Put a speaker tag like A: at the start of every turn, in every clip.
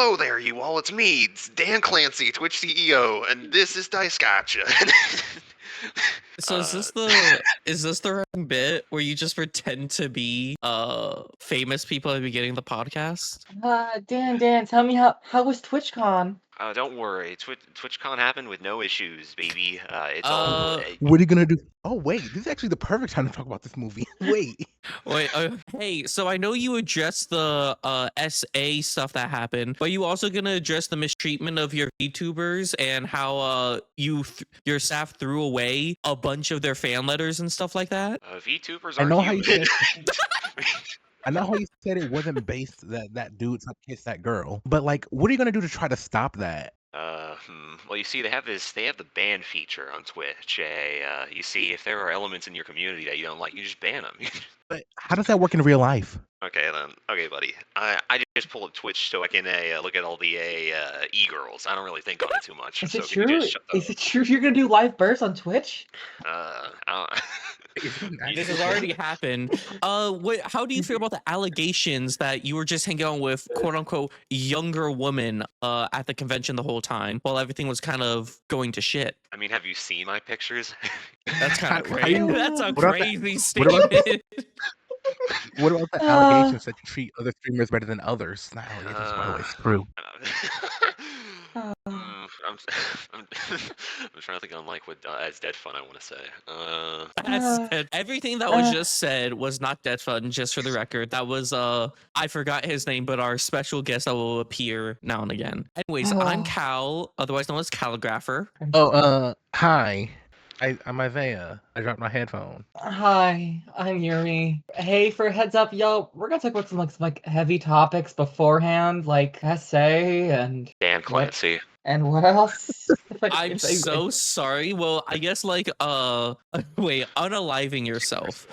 A: Hello there, you all. It's me, it's Dan Clancy, Twitch CEO, and this is Dice Gotcha.
B: So is this the wrong bit where you just pretend to be famous people at the beginning of the podcast?
C: Dan, tell me how was TwitchCon?
A: Don't worry, TwitchCon happened with no issues, baby. It's all.
D: What are you gonna do? Oh wait, this is actually the perfect time to talk about this movie. Wait.
B: Hey, so I know you addressed the SA stuff that happened, but you also gonna address the mistreatment of your VTubers and how your staff threw away a bunch of their fan letters and stuff like that?
A: VTubers
D: I
A: are
D: know how you
A: human.
D: said. I know how you said it wasn't based that dude kissed that girl, but like, what are you gonna do to try to stop that?
A: Well, you see, they have the ban feature on Twitch. You see, if there are elements in your community that you don't like, you just ban them.
D: But how does that work in real life?
A: Okay, then. Okay, buddy. I just pulled up Twitch so I can look at all the e-girls. I don't really think on it too much.
C: Is
A: so
C: it
A: can you
C: true?
A: just shut the-
C: Is it true you're gonna do live bursts on Twitch?
A: I don't-
B: This has already happened. How do you feel about the allegations that you were just hanging out with quote unquote younger women at the convention the whole time while everything was kind of going to shit?
A: I mean, have you seen my pictures?
B: That's kind of
D: How
B: crazy.
D: you-
B: That's a
D: what about
B: crazy
D: what about-
B: statement.
D: What about the allegations that you treat other streamers better than others? Not allegations, by the way, it's true.
A: I'm trying to think on like what as DeadFun I want to say.
B: Everything that was just said was not DeadFun, just for the record. That was I forgot his name, but our special guest that will appear now and again. Anyways, I'm Cal, otherwise known as Clalagraphor.
D: Oh, hi. I'm Isiah. I dropped my headphone.
C: Hi, I'm Yuri. Hey, for a heads up, yo, we're gonna talk about some heavy topics beforehand, like essay and
A: Dan Clancy.
C: and what else?
B: I'm so sorry. Well, I guess wait, unaliving yourself.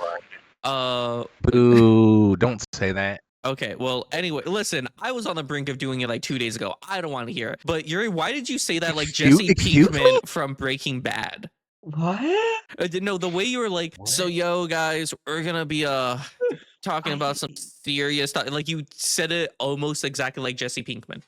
D: Boo! Don't say that.
B: Okay, well, anyway, listen, I was on the brink of doing it like 2 days ago. I don't want to hear it. But Yuri, why did you say that like Jesse
D: Excuse
B: Pinkman from Breaking Bad?
C: What?
B: No, the way you were like, so yo guys, we're gonna be talking about some serious stuff. Like you said it almost exactly like Jesse Pinkman.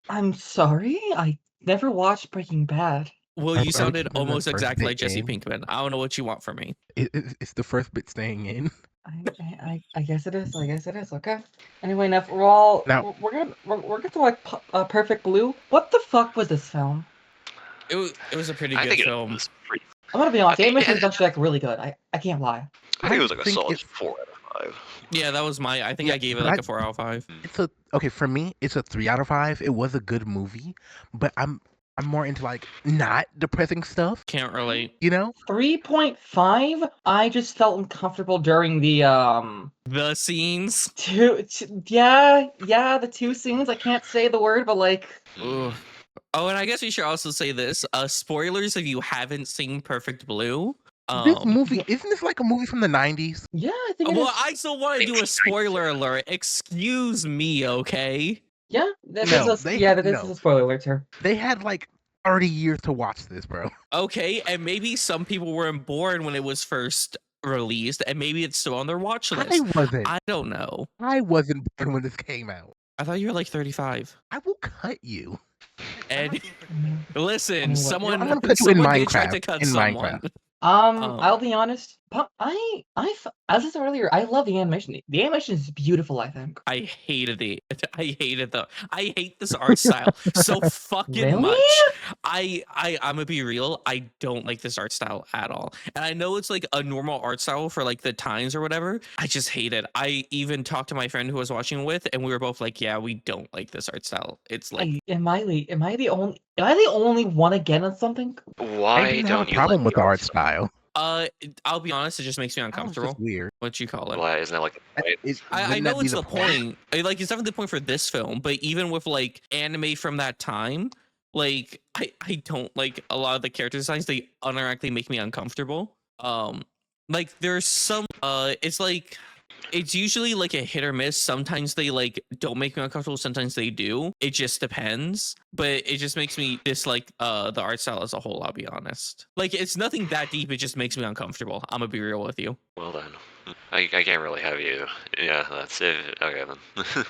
C: I'm sorry, I never watched Breaking Bad.
B: Well, you sounded
D: keeping the
B: almost
D: first
B: exactly
D: bit
B: like Jesse
D: in.
B: Pinkman. I don't know what you want from me.
D: It's the first bit staying in.
C: I guess it is. I guess it is. Okay. Anyway, enough. We're gonna do like Perfect Blue. What the fuck was this film?
B: It was a pretty
A: I
B: good
A: think
B: film.
A: it was pretty.
C: I'm gonna be honest. The
A: I think-
C: animation is actually like really good. I can't lie.
A: I think it was like a
D: think
A: solid
D: it's-
A: 4 out of 5.
B: Yeah, that was I think
D: Yeah,
B: I gave it
D: but
B: like a 4 out of 5.
D: It's okay for me. It's a 3 out of 5. It was a good movie, but I'm more into like not depressing stuff.
B: Can't relate.
D: You know?
C: 3.5. I just felt uncomfortable during the
B: The scenes.
C: the 2 scenes. I can't say the word, but like.
B: Ugh. Oh, and I guess we should also say this. Spoilers if you haven't seen Perfect Blue.
D: This movie isn't this like a movie from the 90s?
C: Yeah, I think.
B: Well, I still want to do a spoiler alert. Excuse me, okay?
C: Yeah, this
D: No,
C: is a spoiler alert, sir.
D: They had like 30 years to watch this, bro.
B: Okay, and maybe some people weren't born when it was first released, and maybe it's still on their watch list.
D: I wasn't.
B: I don't know.
D: I wasn't born when this came out.
B: I thought you were like 35.
D: I will cut you.
B: And listen,
C: Anyway,
B: someone,
D: I'm gonna cut you in
B: someone did try to
D: Minecraft,
B: cut
D: in
B: someone.
D: Minecraft.
C: I'll be honest. As I said earlier, I love the animation. The animation is beautiful, I think.
B: I hate this art style so fucking
C: Really?
B: much. I'm gonna be real. I don't like this art style at all. And I know it's like a normal art style for like the times or whatever. I just hate it. I even talked to my friend who I was watching with, and we were both like, "Yeah, we don't like this art style." It's like,
C: Am I the only one against something?
A: Why
D: I didn't
A: don't
D: have a
A: you
D: problem
A: like
D: with the art
A: style?
D: style.
B: I'll be honest, it just makes me
D: That was
B: uncomfortable.
D: just weird.
B: What you call it?
A: Why isn't that like?
B: I
D: Wouldn't
B: know
D: that be
B: it's the point. Like, it's definitely the point for this film, but even with like anime from that time, like I don't like a lot of the character designs. They unironically make me uncomfortable. Like there's some it's like it's usually like a hit or miss. Sometimes they like don't make me uncomfortable, sometimes they do. It just depends. But it just makes me dislike the art style as a whole, I'll be honest. Like it's nothing that deep, it just makes me uncomfortable. I'm gonna be real with you.
A: Well then, I can't really have you. Yeah, that's it. Okay then.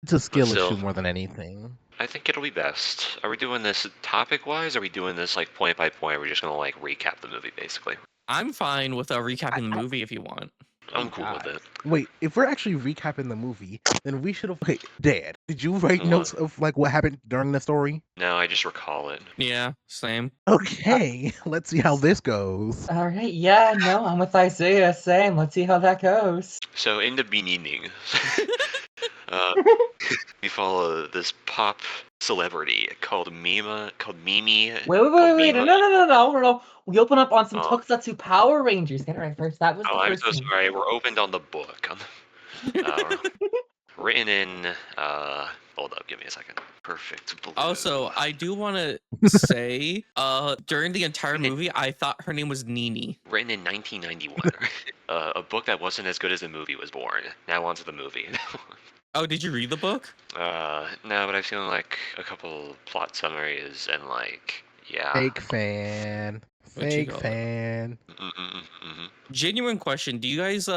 D: It's a skill
A: still-
D: issue more than anything.
A: I think it'll be best. Are we doing this topic-wise? Or are we doing this like point by point? We're just gonna like recap the movie basically.
B: I'm fine with recapping the movie if you want.
A: I'm cool with it.
D: Wait, if we're actually recapping the movie, then we should have. Wait, Dad, did you write
A: What?
D: notes of like what happened during the story?
A: No, I just recall it.
B: Yeah, same.
D: Okay, let's see how this goes.
C: All right, yeah, no, I'm with Isiah. Same. Let's see how that goes.
A: So in the beginning, we follow this pop celebrity called Mimi.
C: Wait,
A: Mima.
C: no. We open up on some
A: Oh.
C: Tokusatsu Power Rangers. Get it right first. That was
A: Oh,
C: the
A: I'm
C: first
A: so
C: scene.
A: sorry. We're opened on the book. Written in. Hold up, give me a second. Perfect blue.
B: Also, I do want to say, during the entire movie, I thought her name was Nini.
A: Written in 1991. A book that wasn't as good as the movie was born. Now onto the movie.
B: Oh, did you read the book?
A: No, but I've seen like a couple plot summaries and like, yeah.
D: Fake fan.
B: What you
D: Fake
B: call it?
D: fan.
A: Mm-hmm.
B: Genuine question. Do you guys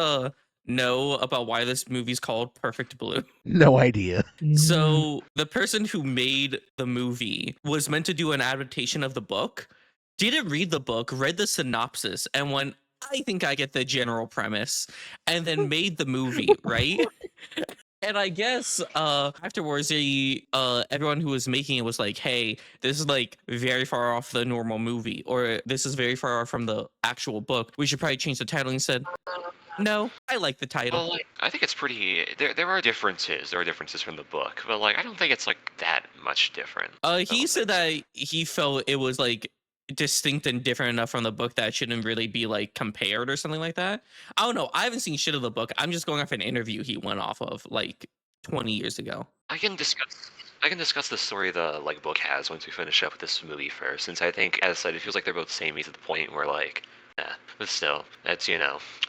B: know about why this movie's called Perfect Blue?
D: No idea.
B: So the person who made the movie was meant to do an adaptation of the book, didn't read the book, read the synopsis, and went, I think I get the general premise, and then made the movie, right? And I guess afterwards, everyone who was making it was like, hey, this is like very far off the normal movie, or this is very far off from the actual book. We should probably change the title. And said, no, I like the title.
A: Well, like, I think it's pretty. There are differences. There are differences from the book, but like, I don't think it's like that much different.
B: He said that he felt it was like distinct and different enough from the book that it shouldn't really be like compared or something like that. I don't know. I haven't seen shit of the book. I'm just going off an interview he went off of like 20 years ago.
A: I can discuss the story the like book has once we finish up with this movie first, since I think, as I said, it feels like they're both samey to the point where like, but still, that's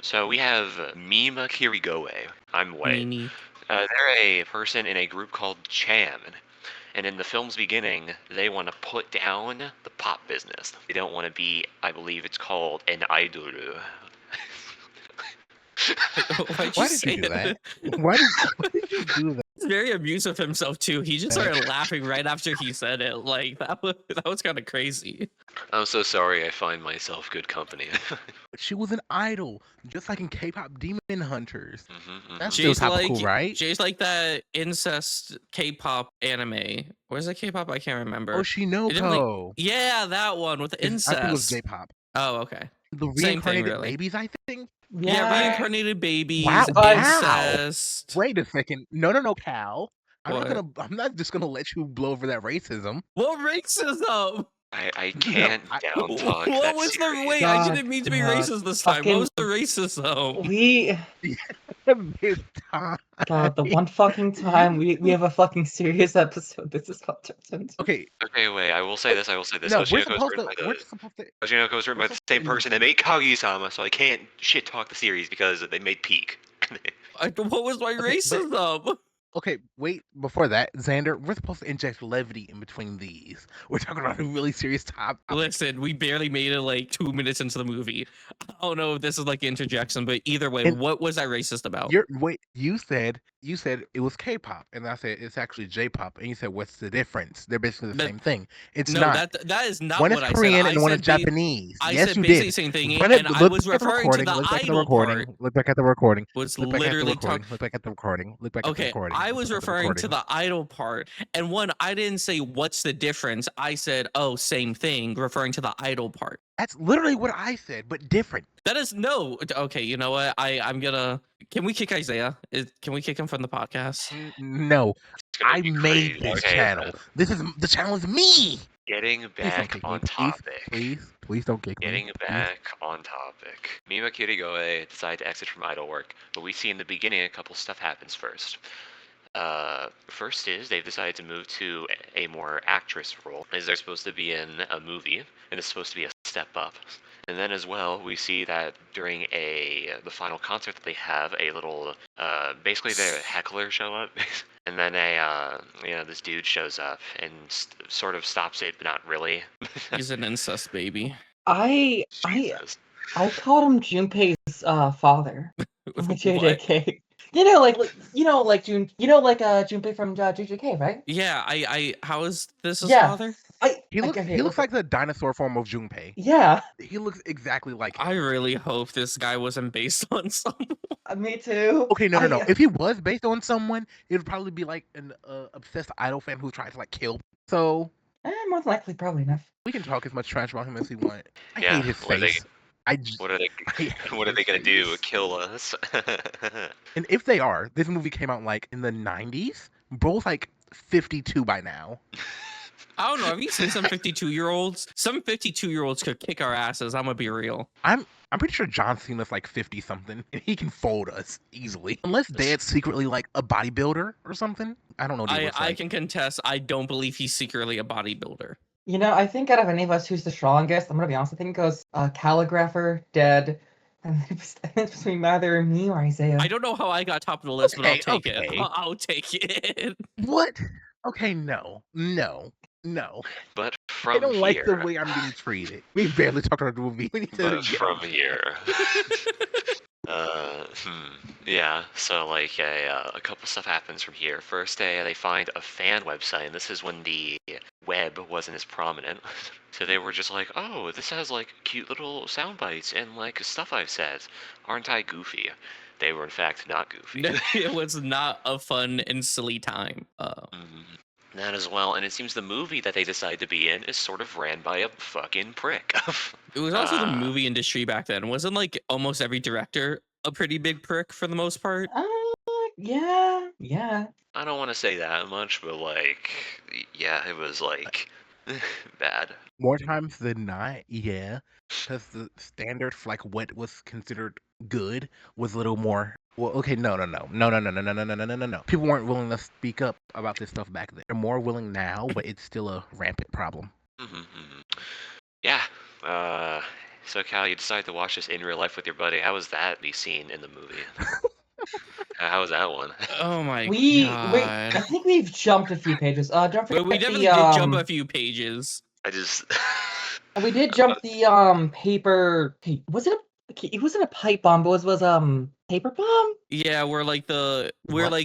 A: So we have Mima Kirigoe. I'm Wei.
B: Nini.
A: They're a person in a group called Cham. And in the film's beginning, they want to put down the pop business. They don't want to be, I believe it's called, an idol.
D: Why did you do that? Why did you do that?
B: He's very amused of himself too. He just started laughing right after he said it. Like that was kind of crazy.
A: I'm so sorry I find myself good company.
D: She was an idol, just like in K-pop Demon Hunters. That's
B: She's
D: still topical,
B: like,
D: right?
B: She's like that incest K-pop anime. What is that K-pop? I can't remember.
D: Oh, Shinoko.
B: Yeah, that one with the incest.
D: I think it was J-pop.
B: Oh, okay.
D: The
B: Same thing,
D: reincarnated
B: really.
D: babies, I think.
B: Yeah, reincarnated babies,
D: Wow.
B: incest.
D: Wait a second. No, Cal.
B: What?
D: I'm not just gonna let you blow over that racism.
B: What racism?
A: I can't down talk
B: What
A: that
B: was
A: serious.
B: the wait? I didn't mean to be racist this time. What was the racism?
D: This time.
C: God, the one fucking time we have a fucking serious episode. This is called Turtles.
D: Okay.
A: Okay, wait. I will say this.
D: No,
A: Oshinoko
D: we're supposed to.
A: Oshinoko was written by the same person that made Kaguya-sama, so I can't shit talk the series because they made Peak.
B: What was my racism?
D: Okay, wait. Before that, Xander, we're supposed to inject levity in between these. We're talking about a really serious topic.
B: Listen, we barely made it like 2 minutes into the movie. I don't know if this is like interjection, but either way, what was I racist about?
D: You said it was K-pop, and I said it's actually J-pop, and you said what's the difference? They're basically the same thing. It's
B: no,
D: not.
B: that is not
D: one
B: what I
D: is Korean
B: said.
D: and one is Japanese.
B: I
D: yes,
B: said
D: you
B: basically
D: did.
B: the same thing,
D: Run
B: and
D: it-
B: I
D: look
B: was
D: back at the
B: referring to
D: recording,
B: the
D: look back at the
B: idol
D: recording,
B: part.
D: Look back at the recording.
B: Was
D: Look back at the
B: literally
D: recording. Look back at the recording. Look back at the
B: Okay,
D: recording.
B: I
D: Look
B: was
D: back at the
B: referring to
D: recording.
B: the idol part, and one, I didn't say what's the difference. I said, oh, same thing, referring to the idol part.
D: That's literally what I said, but different.
B: That is no. Okay, you know what? I'm gonna. Can we kick Isiah? Can we kick him from the podcast?
D: No,
A: It's gonna
D: I
A: be
D: made
A: crazy.
D: this
A: Okay,
D: channel. The channel is me.
A: Getting
D: Please don't
A: back
D: kick
A: on
D: me.
A: topic.
D: Please don't kick me.
A: Getting back on topic. Mima Kirigoe decide to exit from idol work, but we see in the beginning a couple stuff happens first. First is they've decided to move to a more actress role, as they're supposed to be in a movie, and it's supposed to be a step up. And then as well, we see that during the final concert that they have a little, basically the heckler show up, and then this dude shows up and sort of stops it, but not really.
B: He's an incest baby.
A: Jesus.
C: I called him Junpei's father.
B: What?
C: JJK. Junpei from JJK, right?
B: Yeah, how is this his
C: Yeah.
B: father?
D: He looks like the dinosaur form of Junpei.
C: Yeah.
D: He looks exactly like him.
B: I really hope this guy wasn't based on someone.
C: Me too.
D: Okay, no. If he was based on someone, it would probably be like an obsessed idol fan who tried to like kill. So
C: More than likely, probably enough.
D: we can talk as much trash about him as we want. I
A: Yeah,
D: hate his
A: what are they-
D: face.
A: What are they?
D: I hate
A: What are they
D: his
A: gonna do?
D: face.
A: Kill us?
D: And if they are, this movie came out like in the 90s. Bro's like 52 by now.
B: I don't know. Have you seen some 52-year-olds? Some 52-year-olds could kick our asses. I'm gonna be real.
D: I'm pretty sure John Cena's like 50 something, and he can fold us easily. Unless Dad's secretly like a bodybuilder or something. I don't know what he looks
B: I
D: like.
B: can contest. I don't believe he's secretly a bodybuilder.
C: I think out of any of us, who's the strongest? I'm gonna be honest. I think it goes Calligrapher, Dead, and it's between either me or Isiah.
B: I don't know how I got top of the list, but I'll take it.
D: Okay.
B: I'll take it.
D: What? Okay, no.
A: But
D: I
A: from
D: don't
A: here,
D: like the way I'm being treated. We barely talked about the movie. We need to do it
A: but
D: again.
A: from here, yeah. So like a couple stuff happens from here. First, they find a fan website, and this is when the web wasn't as prominent. So they were just like, oh, this has like cute little sound bites and like stuff I've said. Aren't I goofy? They were in fact not goofy.
B: It was not a fun and silly time.
A: That as well, and it seems the movie that they decide to be in is sort of ran by a fucking prick.
B: It was also the movie industry back then. Wasn't like almost every director a pretty big prick for the most part?
C: Yeah.
A: I don't want to say that much, but like, yeah, it was like bad.
D: More times than not, yeah. Because the standard for like what was considered good was a little more. Well, okay, no. People weren't willing to speak up about this stuff back then. They're more willing now, but it's still a rampant problem.
A: Yeah. So Cal, you decided to watch this in real life with your buddy. How was that be seen in the movie? How was that one?
B: Oh my god.
C: Wait, I think we've jumped a few pages. Don't forget
B: But we definitely
C: the,
B: did jump a few pages.
A: I just.
C: We did jump the paper. Was it a pipe bomb? But was paper bomb?
B: Yeah,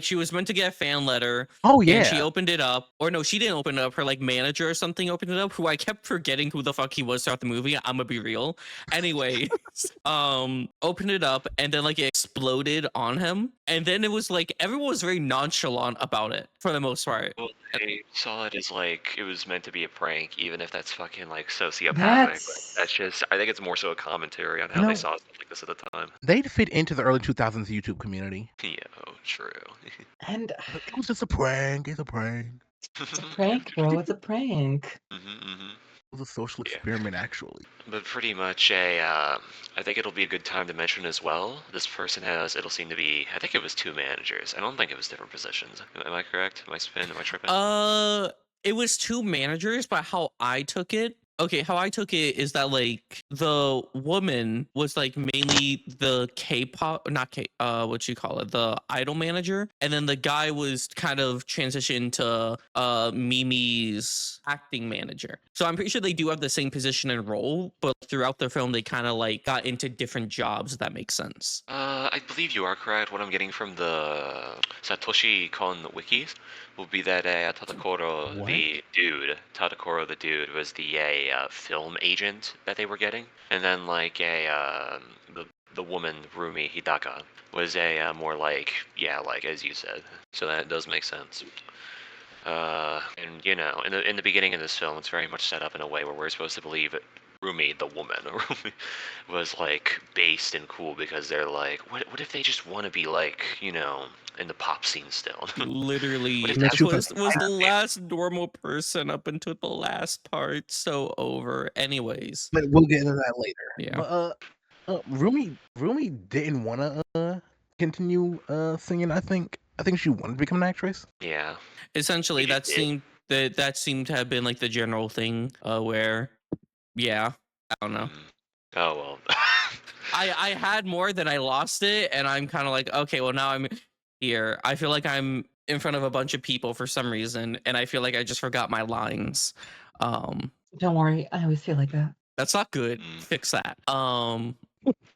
B: she was meant to get a fan letter.
D: Oh yeah.
B: And she opened it up. Or no, she didn't open it up. Her like manager or something opened it up, who I kept forgetting who the fuck he was throughout the movie. I'm gonna be real. Anyway, opened it up and then like it exploded on him. And then it was like everyone was very nonchalant about it for the most part.
A: Well, they saw it as like it was meant to be a prank, even if that's fucking like sociopathic. That's just, I think it's more so a commentary on how they saw stuff like this at the time.
D: They'd fit into the early 2000s YouTube community.
A: Yeah, true.
C: And
D: it was just a prank. It's a prank.
C: It's a prank, bro. It's a prank.
D: It was a social experiment, actually.
A: But pretty much I think it'll be a good time to mention as well. This person it'll seem to be, I think it was 2 managers. I don't think it was different positions. Am I correct? Am I tripping?
B: It was 2 managers, but how I took it is that like the woman was like mainly the K-pop, what you call it, the idol manager, and then the guy was kind of transitioned to Mimi's acting manager. So I'm pretty sure they do have the same position and role, but throughout the film they kind of like got into different jobs, if that makes sense.
A: I believe you are correct. What I'm getting from the Satoshi Kon wikis will be that Tadakoro the dude was the film agent that they were getting, and then like the woman Rumi Hidaka was a more like as you said. So that does make sense. And in the beginning of this film, it's very much set up in a way where we're supposed to believe Rumi, the woman, was like based and cool because they're like, what if they just want to be like, in the pop scene still?
B: Literally, was the last normal person up until the last part. So over. Anyways,
D: but we'll get into that later.
B: Yeah.
D: But Rumi didn't want to continue singing. I think she wanted to become an actress.
A: Yeah.
B: Essentially, that seemed to have been like the general thing. Where, yeah, I don't know.
A: Oh well.
B: I had more than I lost it, and I'm kind of like, okay, well now I'm here. I feel like I'm in front of a bunch of people for some reason, and I feel like I just forgot my lines.
C: Don't worry, I always feel like that.
B: That's not good. Fix that.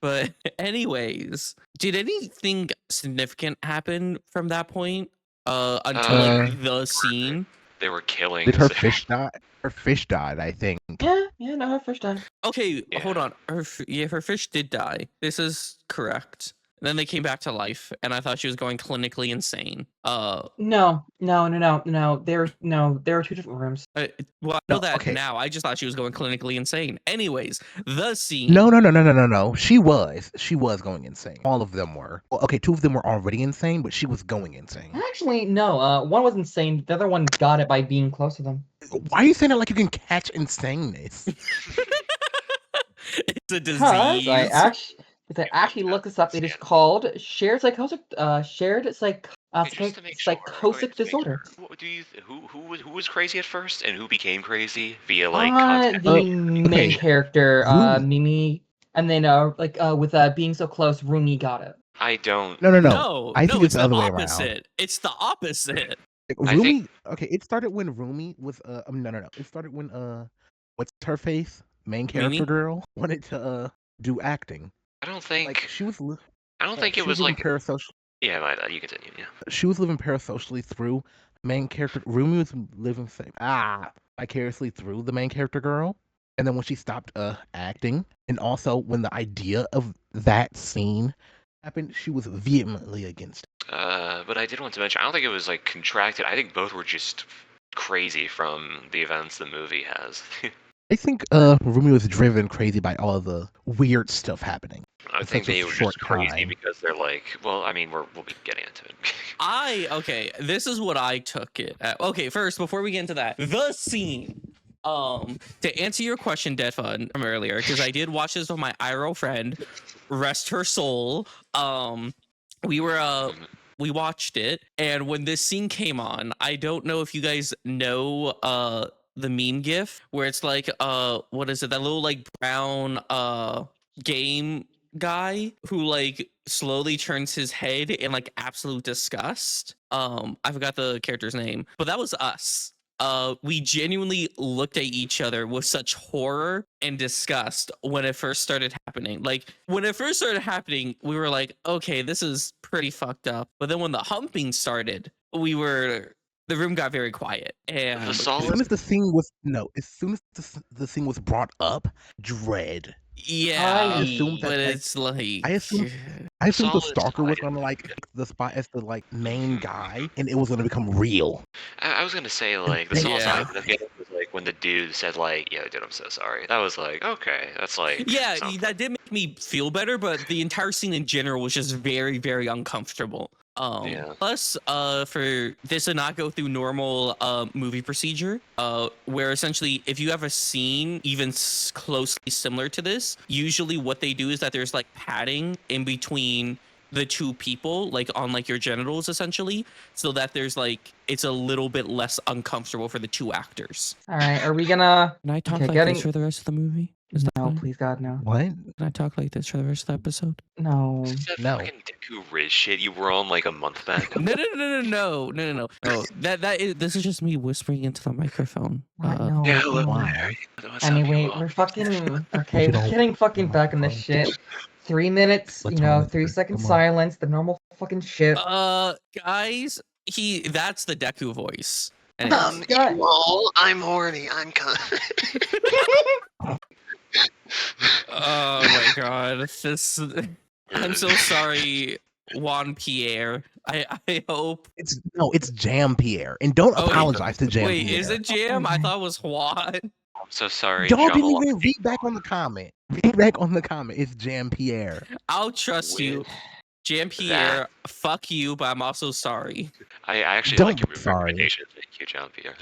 B: But anyways, did anything significant happen from that point? Until like the scene.
A: They were killing.
D: Did her fish die? Her fish died, I think.
C: Yeah, no, her first time.
B: Okay,
A: Yeah.
B: hold on. Her fish did die. This is correct. And then they came back to life, and I thought she was going clinically insane.
C: No. There were two different rooms.
B: Well, I know
D: No,
B: that
D: okay.
B: now. I just thought she was going clinically insane. Anyways, the scene.
D: No. She was going insane. All of them were. Well, okay, 2 of them were already insane, but she was going insane.
C: Actually, no. One was insane. The other one got it by being close to them.
D: Why are you saying it like you can catch insaneness?
B: It's a disease.
C: I actually looked this up. It is called shared psychotic psychotic disorder.
A: Who was crazy at first and who became crazy via like
C: The main character,
D: Rumi.
C: Mimi, and then with being so close, Rumi got it.
A: I don't.
B: No,
D: I think
B: it's
D: it's the other way
B: opposite.
D: around.
B: It's the opposite.
D: Rumi. Okay, it started when Rumi was no. It started when what's her face? Main character
B: Mimi?
D: girl wanted to do acting.
A: I don't think.
D: Like she was.
A: I don't think
D: she
A: it was
D: living
A: like.
D: parasocial.
A: Yeah, you continue. Yeah.
D: She was living parasocially through main character. Rumi was living vicariously through the main character girl. And then when she stopped acting, and also when the idea of that scene happened, she was vehemently against it.
A: But I did want to mention, I don't think it was like contracted. I think both were just crazy from the events the movie has.
D: I think Rumi was driven crazy by all the weird stuff happening.
A: I think they were just crazy because they're like, well, I mean, we'll be getting into it.
B: Okay, this is what I took it at. Okay, first, before we get into that, the scene. To answer your question, DeadFun, from earlier, because I did watch this with my IRL friend, rest her soul. We watched it, and when this scene came on, I don't know if you guys know the meme gif where it's like what is it, that little like brown game guy who like slowly turns his head in like absolute disgust. I forgot the character's name, but that was us. We genuinely looked at each other with such horror and disgust when it first started happening. Like, when it first started happening, we were like, okay, this is pretty fucked up. But then when the humping started, the room got very quiet. And
A: The
D: As
A: solid.
D: soon as the scene was the scene was brought up, dread.
B: yeah,
C: I
D: assumed that,
B: but
D: like,
B: it's like
D: I assumed the
A: Solid
D: stalker was
A: title.
D: gonna like take the spot as the like main guy, and it was gonna become real.
A: I was gonna say like the
B: Yeah.
A: side of it was like when the dude said like, "Yo, dude, I'm so sorry." That was like, okay, that's like.
B: yeah,
A: something.
B: that did make me feel better, but the entire scene in general was just very, very uncomfortable.
A: Yeah.
B: Plus, for this to not go through normal movie procedure, where essentially if you have a scene even closely similar to this, usually what they do is that there's like padding in between the two people, like on like your genitals essentially, so that there's like it's a little bit less uncomfortable for the two actors.
C: All right, are we gonna?
B: Can I talk
C: Okay,
B: like
C: getting-
B: this for the rest of the movie? Is that
C: No,
B: fine?
C: please God, no.
D: What?
B: Can I talk like this for the rest of the episode?
C: No.
A: Is that
D: No.
A: fucking Deku Riz shit you were on like a month back?
B: No. This is just me whispering into the microphone.
C: No.
A: Yeah,
C: no.
A: hello.
D: Why?
C: Anyway, we're fucking okay. We're getting fucking back in this shit. 3 minutes,
D: What's wrong with
C: 3
D: you?
C: second
D: Come on.
C: silence, the normal fucking shit.
B: Guys, that's the Deku voice. Anyways.
C: God.
A: lol, I'm horny. I'm
B: Oh my god, I'm so sorry, Juan Pierre. I hope.
D: It's Jam Pierre, and don't
B: Oh,
D: apologize to Jam
B: Wait,
D: Pierre.
B: is it Jam? I thought it was Juan.
A: I'm so sorry.
D: Y'all didn't
A: Jamal.
D: even read back on the comment. Read back on the comment. It's Jam Pierre.
B: I'll trust you. Jam Pierre, fuck you, but I'm also sorry.
A: I actually
D: Don't
A: like your
D: be
A: movie
D: sorry.
A: recommendation. Thank you, John Pierre.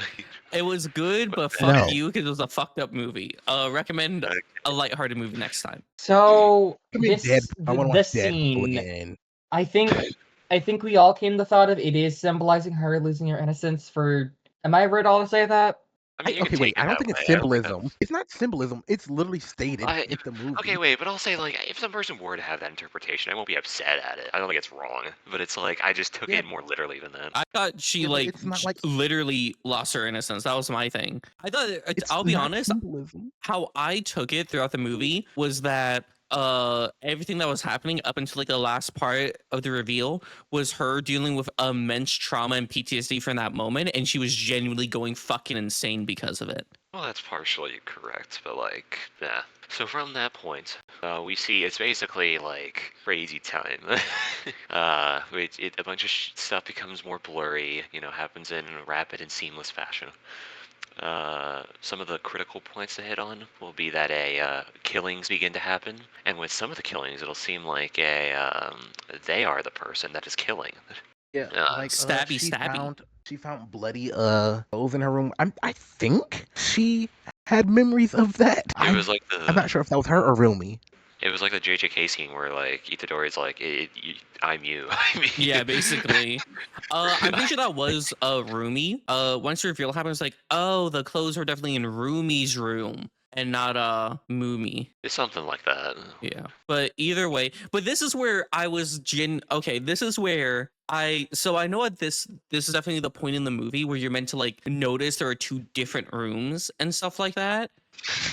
B: It was good, but
A: No.
B: fuck you because it was a fucked up movie. Recommend a lighthearted movie next time.
C: So
D: I mean, I want to watch
C: this
D: Deadpool
C: scene,
D: again.
C: I think we all came to the thought of it is symbolizing her losing her innocence for. Am I right all to say that?
A: I mean, you
D: Okay,
A: can
D: wait.
A: take it
D: I don't
A: that
D: think it's
A: way. I don't think
D: symbolism. It's not symbolism. It's literally stated
A: I-
D: in the movie.
A: Okay, wait, but I'll say, like, if some person were to have that interpretation, I won't be upset at it. I don't think it's wrong, but it's like, I just took
D: Yeah.
A: it more literally than that.
B: I thought she
D: Yeah, but
B: like,
D: it's not like-
B: literally lost her innocence. That was my thing. I thought
D: It's
B: I'll be
D: not
B: honest,
D: Symbolism.
B: how I took it throughout the movie was that everything that was happening up until like the last part of the reveal was her dealing with immense trauma and PTSD from that moment, and she was genuinely going fucking insane because of it.
A: Well, that's partially correct, but like, yeah. So from that point, we see it's basically like crazy time. A bunch of stuff becomes more blurry, happens in a rapid and seamless fashion. Some of the critical points to hit on will be that killings begin to happen, and with some of the killings, it'll seem like they are the person that is killing.
D: Yeah, like
B: Stabby,
D: she
B: stabby.
D: found bloody clothes in her room. I think she had memories of that.
A: It was like
D: I'm not sure if that was her or Rumi.
A: It was like the JJK scene where like Itadori's like, I'm you.
B: Yeah, basically. I'm pretty sure that was Rumi. Once the reveal happens, like, oh, the clothes were definitely in Rumi's room and not Mumi.
A: It's something like that.
B: Yeah. But either way, but this is where I was okay, this is where I know what this is definitely the point in the movie where you're meant to like notice there are two different rooms and stuff like that.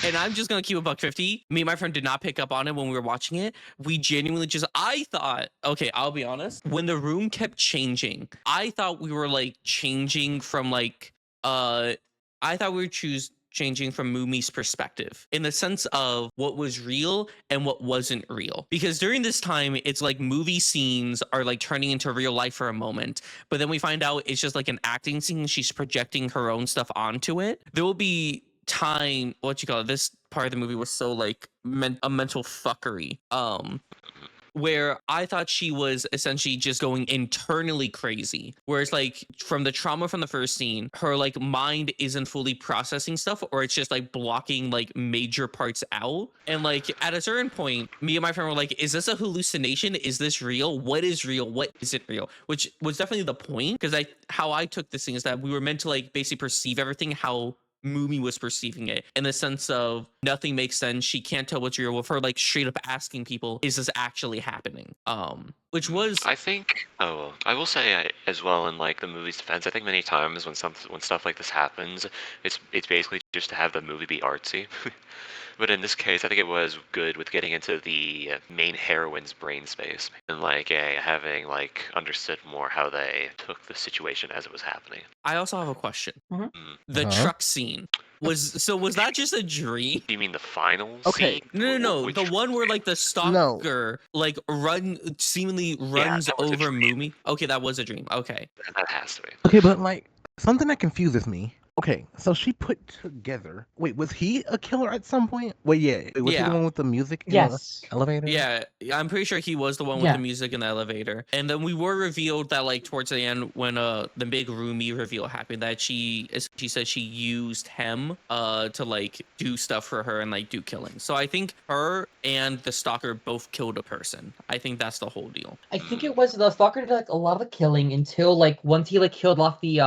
B: And I'm just gonna keep a $1.50. Me and my friend did not pick up on it when we were watching it. We genuinely I thought, okay, I'll be honest, when the room kept changing, I thought we were like changing from like I thought we were changing from Mumi's perspective in the sense of what was real and what wasn't real. Because during this time, it's like movie scenes are like turning into real life for a moment, but then we find out it's just like an acting scene. She's projecting her own stuff onto it. There will be time, this part of the movie was so like a mental fuckery. Where I thought she was essentially just going internally crazy. Whereas like from the trauma from the first scene, her like mind isn't fully processing stuff, or it's just like blocking like major parts out. And like at a certain point, me and my friend were like, is this a hallucination? Is this real? What is real? What isn't real? Which was definitely the point, because how I took this thing is that we were meant to like basically perceive everything how Mumi was perceiving it, in the sense of nothing makes sense. She can't tell what's real, with her like straight up asking people, is this actually happening? Which was,
A: I think, I will say as well, in like the movie's defense, I think many times when stuff like this happens, it's basically just to have the movie be artsy. But in this case, I think it was good with getting into the main heroine's brain space and like having like understood more how they took the situation as it was happening.
B: I also have a question.
C: Mhm.
B: The truck scene was that just a dream?
A: You mean the final
D: Okay.
A: scene?
B: No.
A: Which-
B: The one where like the stalker like seemingly runs
A: that was a
B: over
A: dream.
B: Mumi. Okay, that was a dream. Okay.
A: That has to be.
D: Okay, but like something that confuses me. Okay, so she put together. Wait, was he a killer at some point? Wait, yeah. Was he the one with the music in
C: Yes.
D: the elevator?
B: Yeah, I'm pretty sure he was the one with
C: Yeah.
B: the music in the elevator. And then we were revealed that like towards the end, when the big Rumi reveal happened, that she said she used him to like do stuff for her and like do killings. So I think her and the stalker both killed a person. I think that's the whole deal.
C: I think it was the stalker did like a lot of the killing until like once he like killed off the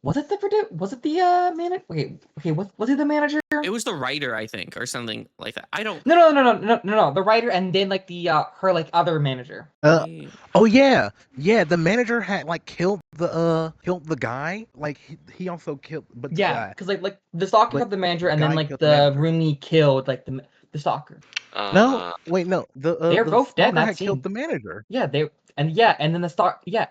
C: was it the manager? Okay, was he the manager?
B: It was the writer, I think, or something like that. I don't.
C: No. The writer, and then like the her like other manager.
D: Oh yeah. The manager had like killed the guy. Like he also killed, but the
C: Yeah,
D: guy.
C: because like the stalker
D: But
C: killed the manager, and
D: guy
C: then like
D: killed the
C: the
D: manager.
C: roomie killed like the stalker.
D: No, wait, no.
C: They're
D: The
C: both dead in
D: stalker
C: that
D: had killed
C: scene.
D: the manager.
C: Yeah, and then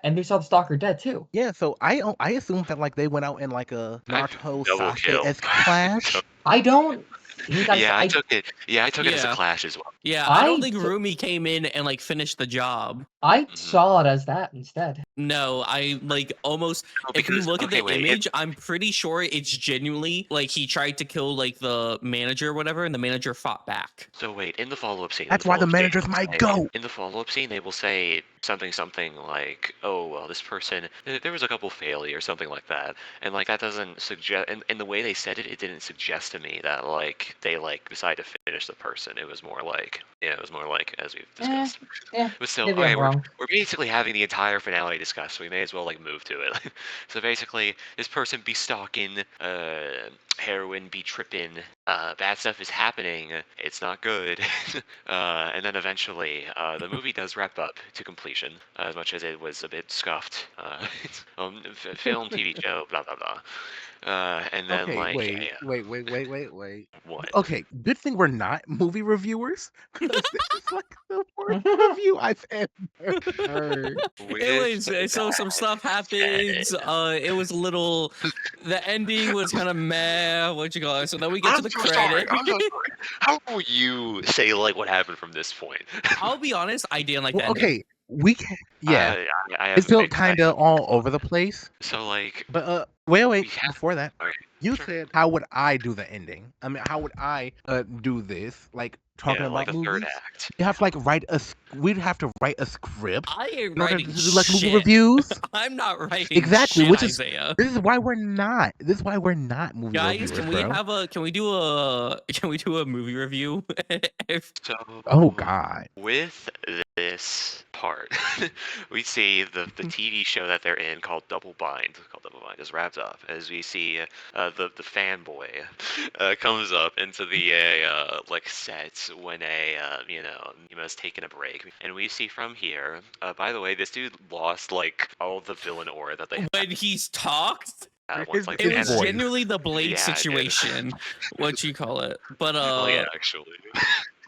C: and they saw the stalker dead too.
D: Yeah, so I assumed that like they went out in like a Naruto
A: double kill.
D: Sasuke-esque clash.
C: I don't think
A: I took it as a
B: Yeah.
A: clash as well.
B: Yeah, I don't
C: I
B: think
C: t-
B: Rumi came in and like finished the job.
C: I saw it as that instead.
B: No, I like almost.
A: No,
B: If you
A: because-
B: look at
A: okay,
B: the
A: wait,
B: image, I'm pretty sure it's genuinely like he tried to kill like the manager or whatever, and the manager fought back.
A: So wait, in the follow-up scene.
D: That's why the managers might go.
A: In the follow-up scene, they will say something like, "Oh well, this person, there was a couple failure," or something like that, and like that doesn't suggest. And the way they said it, it didn't suggest to me that like they like decided to finish the person. It was more like, as we've discussed.
C: Yeah,
A: But still,
C: maybe
A: okay,
C: I'm wrong.
A: we're basically having the entire finale discussed, so we may as well like move to it. So basically, this person be stalking, heroin be tripping, bad stuff is happening, it's not good. And then eventually, the movie does wrap up to completion, as much as it was a bit scuffed. Film, TV show, blah blah blah. And then
D: Okay,
A: like
D: wait.
A: what?
D: Okay, good thing we're not movie reviewers, because this is like the worst review I've ever heard.
B: It
A: With
B: was so some
A: that
B: stuff happens.
A: said,
B: It was a little. The ending was kind of meh. What you call it? So then we get to
A: I'm
B: the
A: so sorry.
B: credit.
A: I'm so sorry. How will you say like what happened from this point?
B: I'll be honest. I didn't like the
D: Well,
B: ending.
D: okay, we can, yeah,
A: I
D: it
A: have
D: felt kind of all over the place.
A: so like
D: But
A: we
D: wait,
A: have
D: before that,
A: okay,
D: you
A: sure.
D: said how would I do the ending? I mean, how would I do this? Like talking
A: Yeah, like
D: about
A: the third
D: movies?
A: act.
D: You have to like we'd have to write a script
B: I ain't
D: in order
B: writing
D: to do like movie
B: shit.
D: reviews.
B: I'm not writing
D: Exactly,
B: shit,
D: which is
B: Isiah.
D: this is why we're not. This is why we're not movie
B: Guys,
D: reviewers,
B: can we
D: bro.
B: have a? Can we do a movie review? If
A: So
D: Oh God.
A: with this part, we see the TV show that they're in called Double Bind. Is wrapped up as we see the fanboy comes up into the like set when Nima's taking a break, and we see from here. By the way, this dude lost like all the villain aura that they
B: when he's talked,
A: had once like
B: it
A: the
B: was
A: energy.
B: genuinely the Blade
A: Yeah, dude.
B: situation. What you call it? But
A: Oh yeah, actually.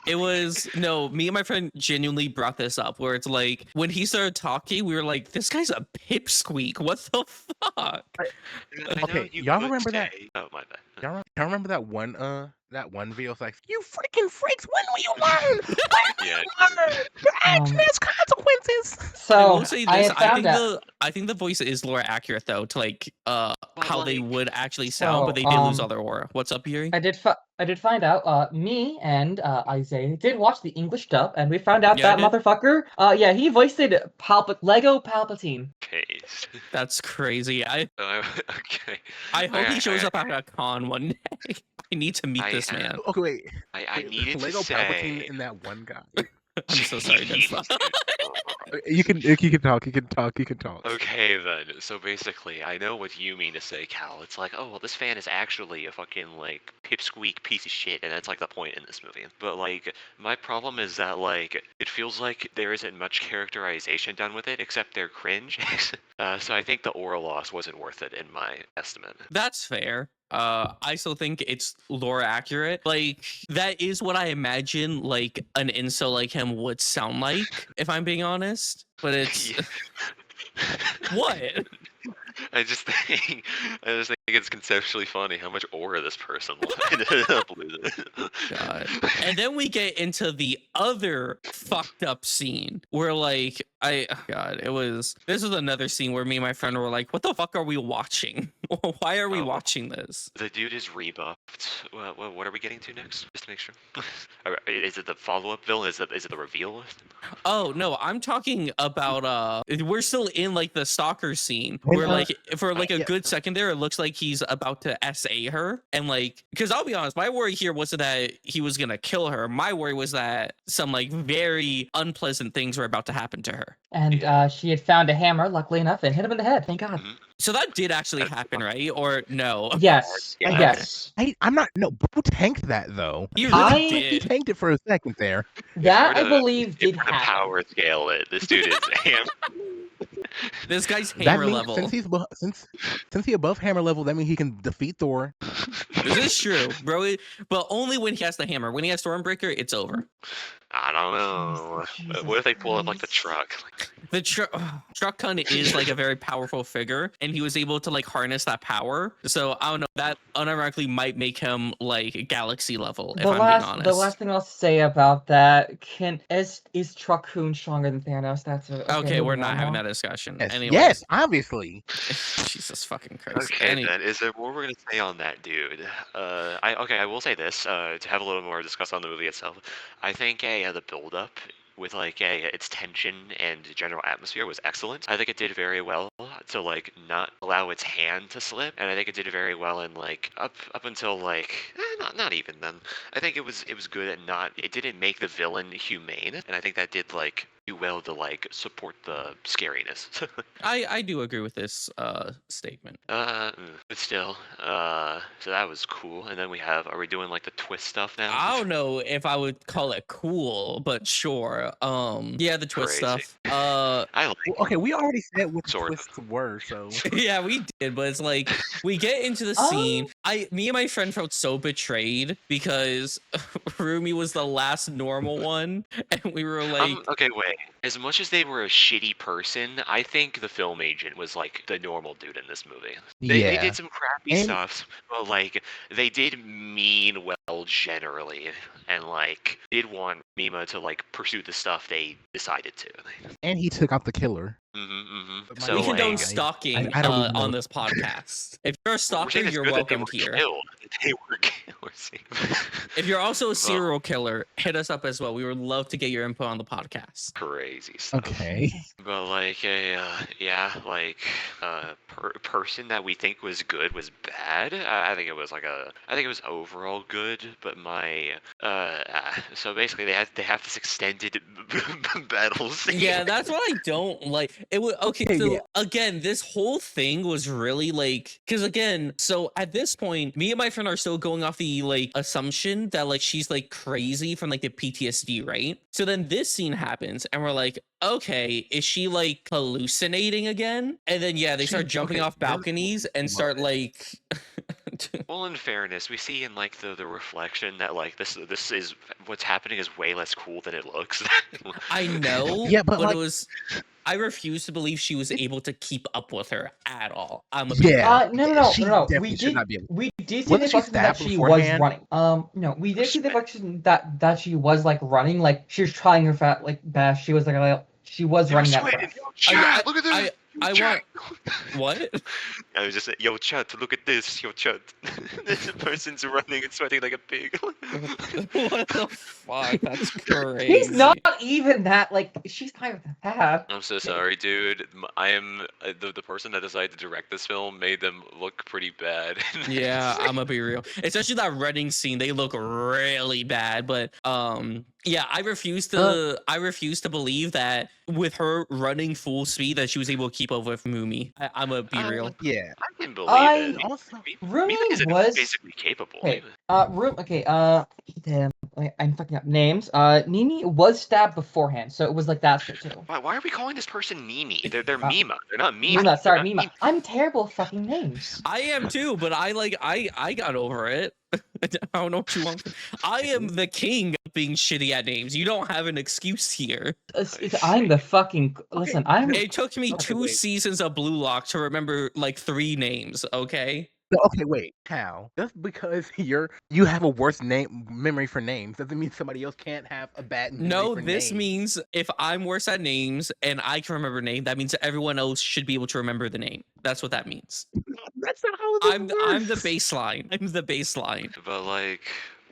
B: it was no. Me and my friend genuinely brought this up, where it's like when he started talking, we were like, "This guy's a pipsqueak. What the fuck?"
A: I know
D: Okay,
A: you
D: y'all
A: could
D: remember that?
A: say. Oh my bad.
D: Y'all remember that one video? It's like, you freaking freaks! When will you learn? When
A: Yeah.
D: will you learn? Your action has consequences.
B: I
C: So
B: will say
C: I
B: this.
C: had found out.
B: I think the voice is more accurate though to like how they
A: like-
B: would actually sound, but
C: So,
B: they did lose all their aura. What's up, Yuri?
C: I did find out. Me and Isiah did watch the English dub, and we found out
B: Yeah, I
C: that
B: did.
C: motherfucker. Yeah, he voiced Lego Palpatine.
A: Okay.
B: That's crazy. I
A: Okay.
B: hope he shows up at a con one day. I need to meet this man.
D: Okay, wait.
A: I
D: Wait,
A: needed
D: Lego
A: to
D: Palpatine
A: say.
D: and that one guy.
B: I'm so sorry, DeadFun.
D: You can talk. You can talk.
A: Okay then. So basically, I know what you mean to say, Cal. It's like, oh well, this fan is actually a fucking like pipsqueak piece of shit, and that's like the point in this movie. But like, my problem is that like it feels like there isn't much characterization done with it, except they're cringe. So I think the aura loss wasn't worth it in my estimate.
B: That's fair. I still think it's lore accurate. Like that is what I imagine like an incel like him would sound like, if I'm being honest. But it's what?
A: I just think it's conceptually funny how much aura this person ended up losing.
B: God. And then we get into the other fucked up scene where like this is another scene where me and my friend were like, what the fuck are we watching? Why are we watching this?
A: The dude is rebuffed. What are we getting to next? Just to make sure. Is it the follow-up villain? Is it the reveal?
B: Oh no, I'm talking about we're still in like the stalker scene where like for like a good second there it looks like he's about to SA her, and like because I'll be honest, my worry here wasn't that he was gonna kill her. My worry was that some like very unpleasant things were about to happen to her.
C: And she had found a hammer, luckily enough, and hit him in the head. Thank God.
B: So that did actually happen, right? Or no?
C: Yes.
A: Yeah.
C: Yes.
D: I'm not. No, bro tanked that though.
B: He really
D: He
B: did.
D: tanked it for a second there.
C: That
A: If
C: I
A: we're to-
C: believe
A: if
C: did
A: we're to
C: happen.
A: power scale it. This dude is
B: This guy's
D: That
B: hammer
D: means
B: level.
D: since he above hammer level, that means he can defeat Thor.
B: This is true, bro. But only when he has the hammer. When he has Stormbreaker, it's over.
A: I don't know.
C: Jesus
A: What if they pull up like the
C: Christ.
A: truck?
B: The truck Kun is like a very powerful figure, and he was able to like harness that power. So I don't know. That unironically might make him like galaxy level. If I'm being honest.
C: The last thing I'll say about that is Truck Kun stronger than Thanos? That's
B: Okay, we're
C: moving
B: not
C: on
B: having
C: now.
B: that discussion.
D: Yes,
B: Anyways.
D: yes, obviously.
B: Jesus fucking Christ.
A: Okay, then is there more we're gonna say on that dude? I will say this to have a little more discuss on the movie itself. I think the build up with like its tension and general atmosphere was excellent. I think it did very well to like not allow its hand to slip, and I think it did very well in like up until like not even then. I think it was good at not it didn't make the villain humane, and I think that did like do well to like support the scariness.
B: I do agree with this statement.
A: But still, So that was cool. And then we have, are we doing like the twist stuff now?
B: I don't know if I would call it cool, but sure. Yeah, the twist
A: Crazy.
B: stuff.
A: I like
D: Well, okay, we already said what the
A: Sort of.
D: twists were, so
B: Yeah, we did, but it's like we get into the scene. Me and my friend felt so betrayed because Rumi was the last normal one, and we were like,
A: okay, wait. As much as they were a shitty person, I think the film agent was like the normal dude in this movie. They did some crappy stuff, but like they did mean well generally, and like did want Mima to like pursue the stuff they decided to.
D: and he took out the killer.
B: we
A: So
B: condone
A: like,
B: stalking
D: I don't even know.
B: on this podcast. If you're a
A: we're
B: stalker,
A: saying it's
B: you're
A: good that
B: welcome
A: they were
B: here.
A: killed. They were killers.
B: If you're also a
A: Well,
B: serial killer, hit us up as well. We would love to get your input on the podcast.
A: crazy stuff.
D: Okay.
A: But like a person that we think was good was bad. I think it was I think it was overall good, but my so basically they have this extended battle scene.
B: Yeah, that's what I don't like. It was okay. So
D: Yeah.
B: again, this whole thing was really like, because again, so at this point, me and my friend are still going off the like assumption that like she's like crazy from like the PTSD, right? So then this scene happens, and we're like, okay, is she like hallucinating again? And then yeah, they start jumping off balconies and start like.
A: Well, in fairness, we see in like the reflection that like this is what's happening is way less cool than it looks.
B: I know,
D: Yeah, but like,
B: it was. I refuse to believe she was able to keep up with her at all.
C: No.
D: she definitely should not be able.
C: We did see
D: Wasn't
C: the
D: she
C: function that
D: stabbed
C: she was
D: beforehand?
C: running. No, we did see the function that she was like running, like she was trying her fat like best. She was like she was running that fast.
A: Chat, look at this.
B: I
A: Chat.
B: want what?
A: I was just saying, yo, chat, look at this, yo, chat. This person's running and sweating like a pig.
B: What the fuck? That's crazy.
C: He's not even that. Like she's kind of that.
A: I'm so sorry, dude. I am the person that decided to direct this film made them look pretty bad.
B: Yeah, I'm gonna be real. Especially that running scene, they look really bad. But yeah, I refuse to believe that with her running full speed that she was able to keep up with Mumi. I'm gonna be real.
D: Yeah,
A: I can believe it.
D: also
C: Rumi
A: Mima
C: was
A: basically capable.
C: Okay. Damn. I'm fucking up names. Nini was stabbed beforehand, so it was like that shit too.
A: Why are we calling this person Nini? They're Mima. They're not Mima.
C: Mima, sorry,
A: They're not
C: Mima. I'm terrible at fucking names.
B: I am too, but I got over it. I don't know what you want. I am the king of being shitty at names. You don't have an excuse here.
C: I'm the fucking listen.
B: It took me 2 seasons of Blue Lock to remember like 3 names. Okay.
D: No, okay, wait. How? Just because you have a worse memory for names doesn't mean somebody else can't have a bad memory
B: No,
D: for
B: this
D: names.
B: means if I'm worse at names and I can remember a name, that means everyone else should be able to remember the name. That's what that means.
D: That's not how this
B: I'm the baseline. I'm the baseline.
A: But like,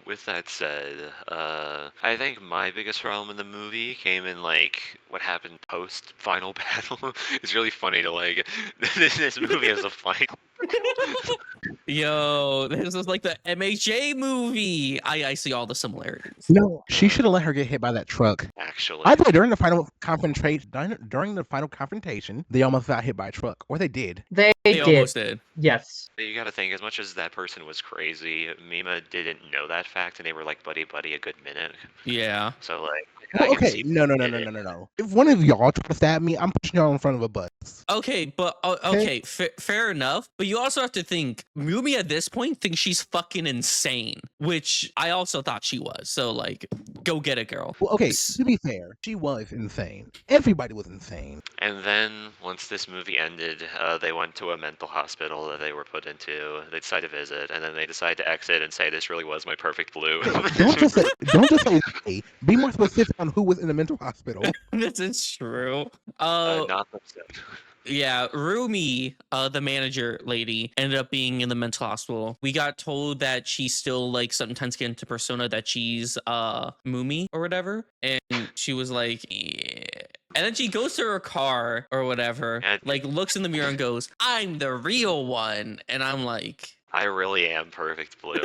A: with that said, I think my biggest problem in the movie came in like what happened post final battle. It's really funny to like this movie has a fight.
B: Yo, this is like the MHA movie. I see all the similarities.
D: No, she should have let her get hit by that truck.
A: Actually,
D: I thought during the final confrontation, they almost got hit by a truck, or they did.
C: They
B: almost did.
C: Yes.
A: you gotta think, as much as that person was crazy, Mima didn't know that fact, and they were like buddy a good minute.
B: Yeah.
A: So like,
D: Well, okay, no. If one of y'all try to stab me, I'm pushing y'all in front of a bus.
B: Okay, but okay, fair enough. But you also have to think, Mumi at this point thinks she's fucking insane, which I also thought she was. So like, go get it, girl.
D: Well, okay, to be fair, she was insane. Everybody was insane.
A: And then once this movie ended, they went to a mental hospital that they were put into. They decided to visit, and then they decided to exit and say, "This really was my perfect blue."
D: Don't just say hey. Be more specific on who was in the mental hospital.
B: This is true.
A: Not themselves.
B: Yeah, Rumi, the manager lady, ended up being in the mental hospital. We got told that she still like sometimes get into persona that she's Mumi or whatever, and she was like, yeah. And then she goes to her car or whatever, like looks in the mirror and goes, "I'm the real one," and I'm like,
A: I really am perfect blue.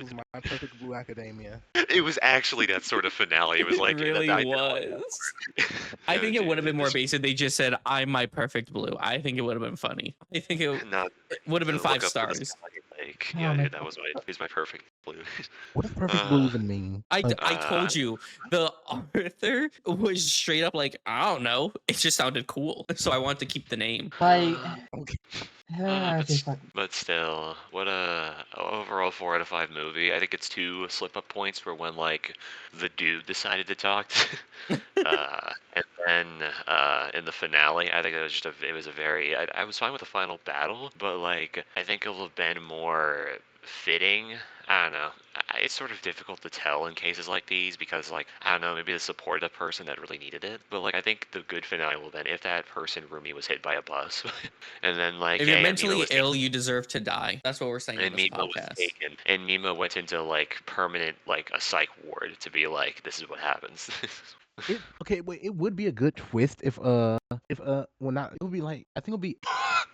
D: was My Perfect Blue Academia.
A: It was actually that sort of finale. It was like
B: it really
A: I didn't like that
B: was.
A: part.
B: I
A: Oh,
B: think it would have
A: dude,
B: been more basic. They just said, "I'm my perfect blue." I think it would have been funny. I think
A: not
B: it would have been
A: to look
B: 5
A: up to the
B: stars.
A: sky, like,
C: Oh
A: yeah,
C: my
A: dude, that was my perfect blue.
D: What does Perfect Blue
A: Uh,
D: even mean?
B: I
D: Like,
B: told you the Arthur was straight up like, I don't know. It just sounded cool, so I wanted to keep the name.
C: Like,
D: okay.
C: okay, fuck.
A: but still, what a overall 4 out of 5 movie. I think it's 2 slip-up points were when like the dude decided to talk, and then in the finale, I think it was just it was a very. I was fine with the final battle, but like I think it would have been more fitting. I don't know. It's sort of difficult to tell in cases like these because, like, I don't know, maybe they supported a person that really needed it. But like, I think the good finale will then if that person, Rumi, was hit by a bus, and then like,
B: If you're
A: yeah, Mima
B: mentally
A: was
B: ill, you deserve to die. That's what we're saying on
A: and
B: this
A: Mima was
B: podcast.
A: taken, and Mima went into like permanent like a psych ward to be like, this is what happens.
D: Okay, wait. It would be a good twist if well, not. It would be like I think it would be.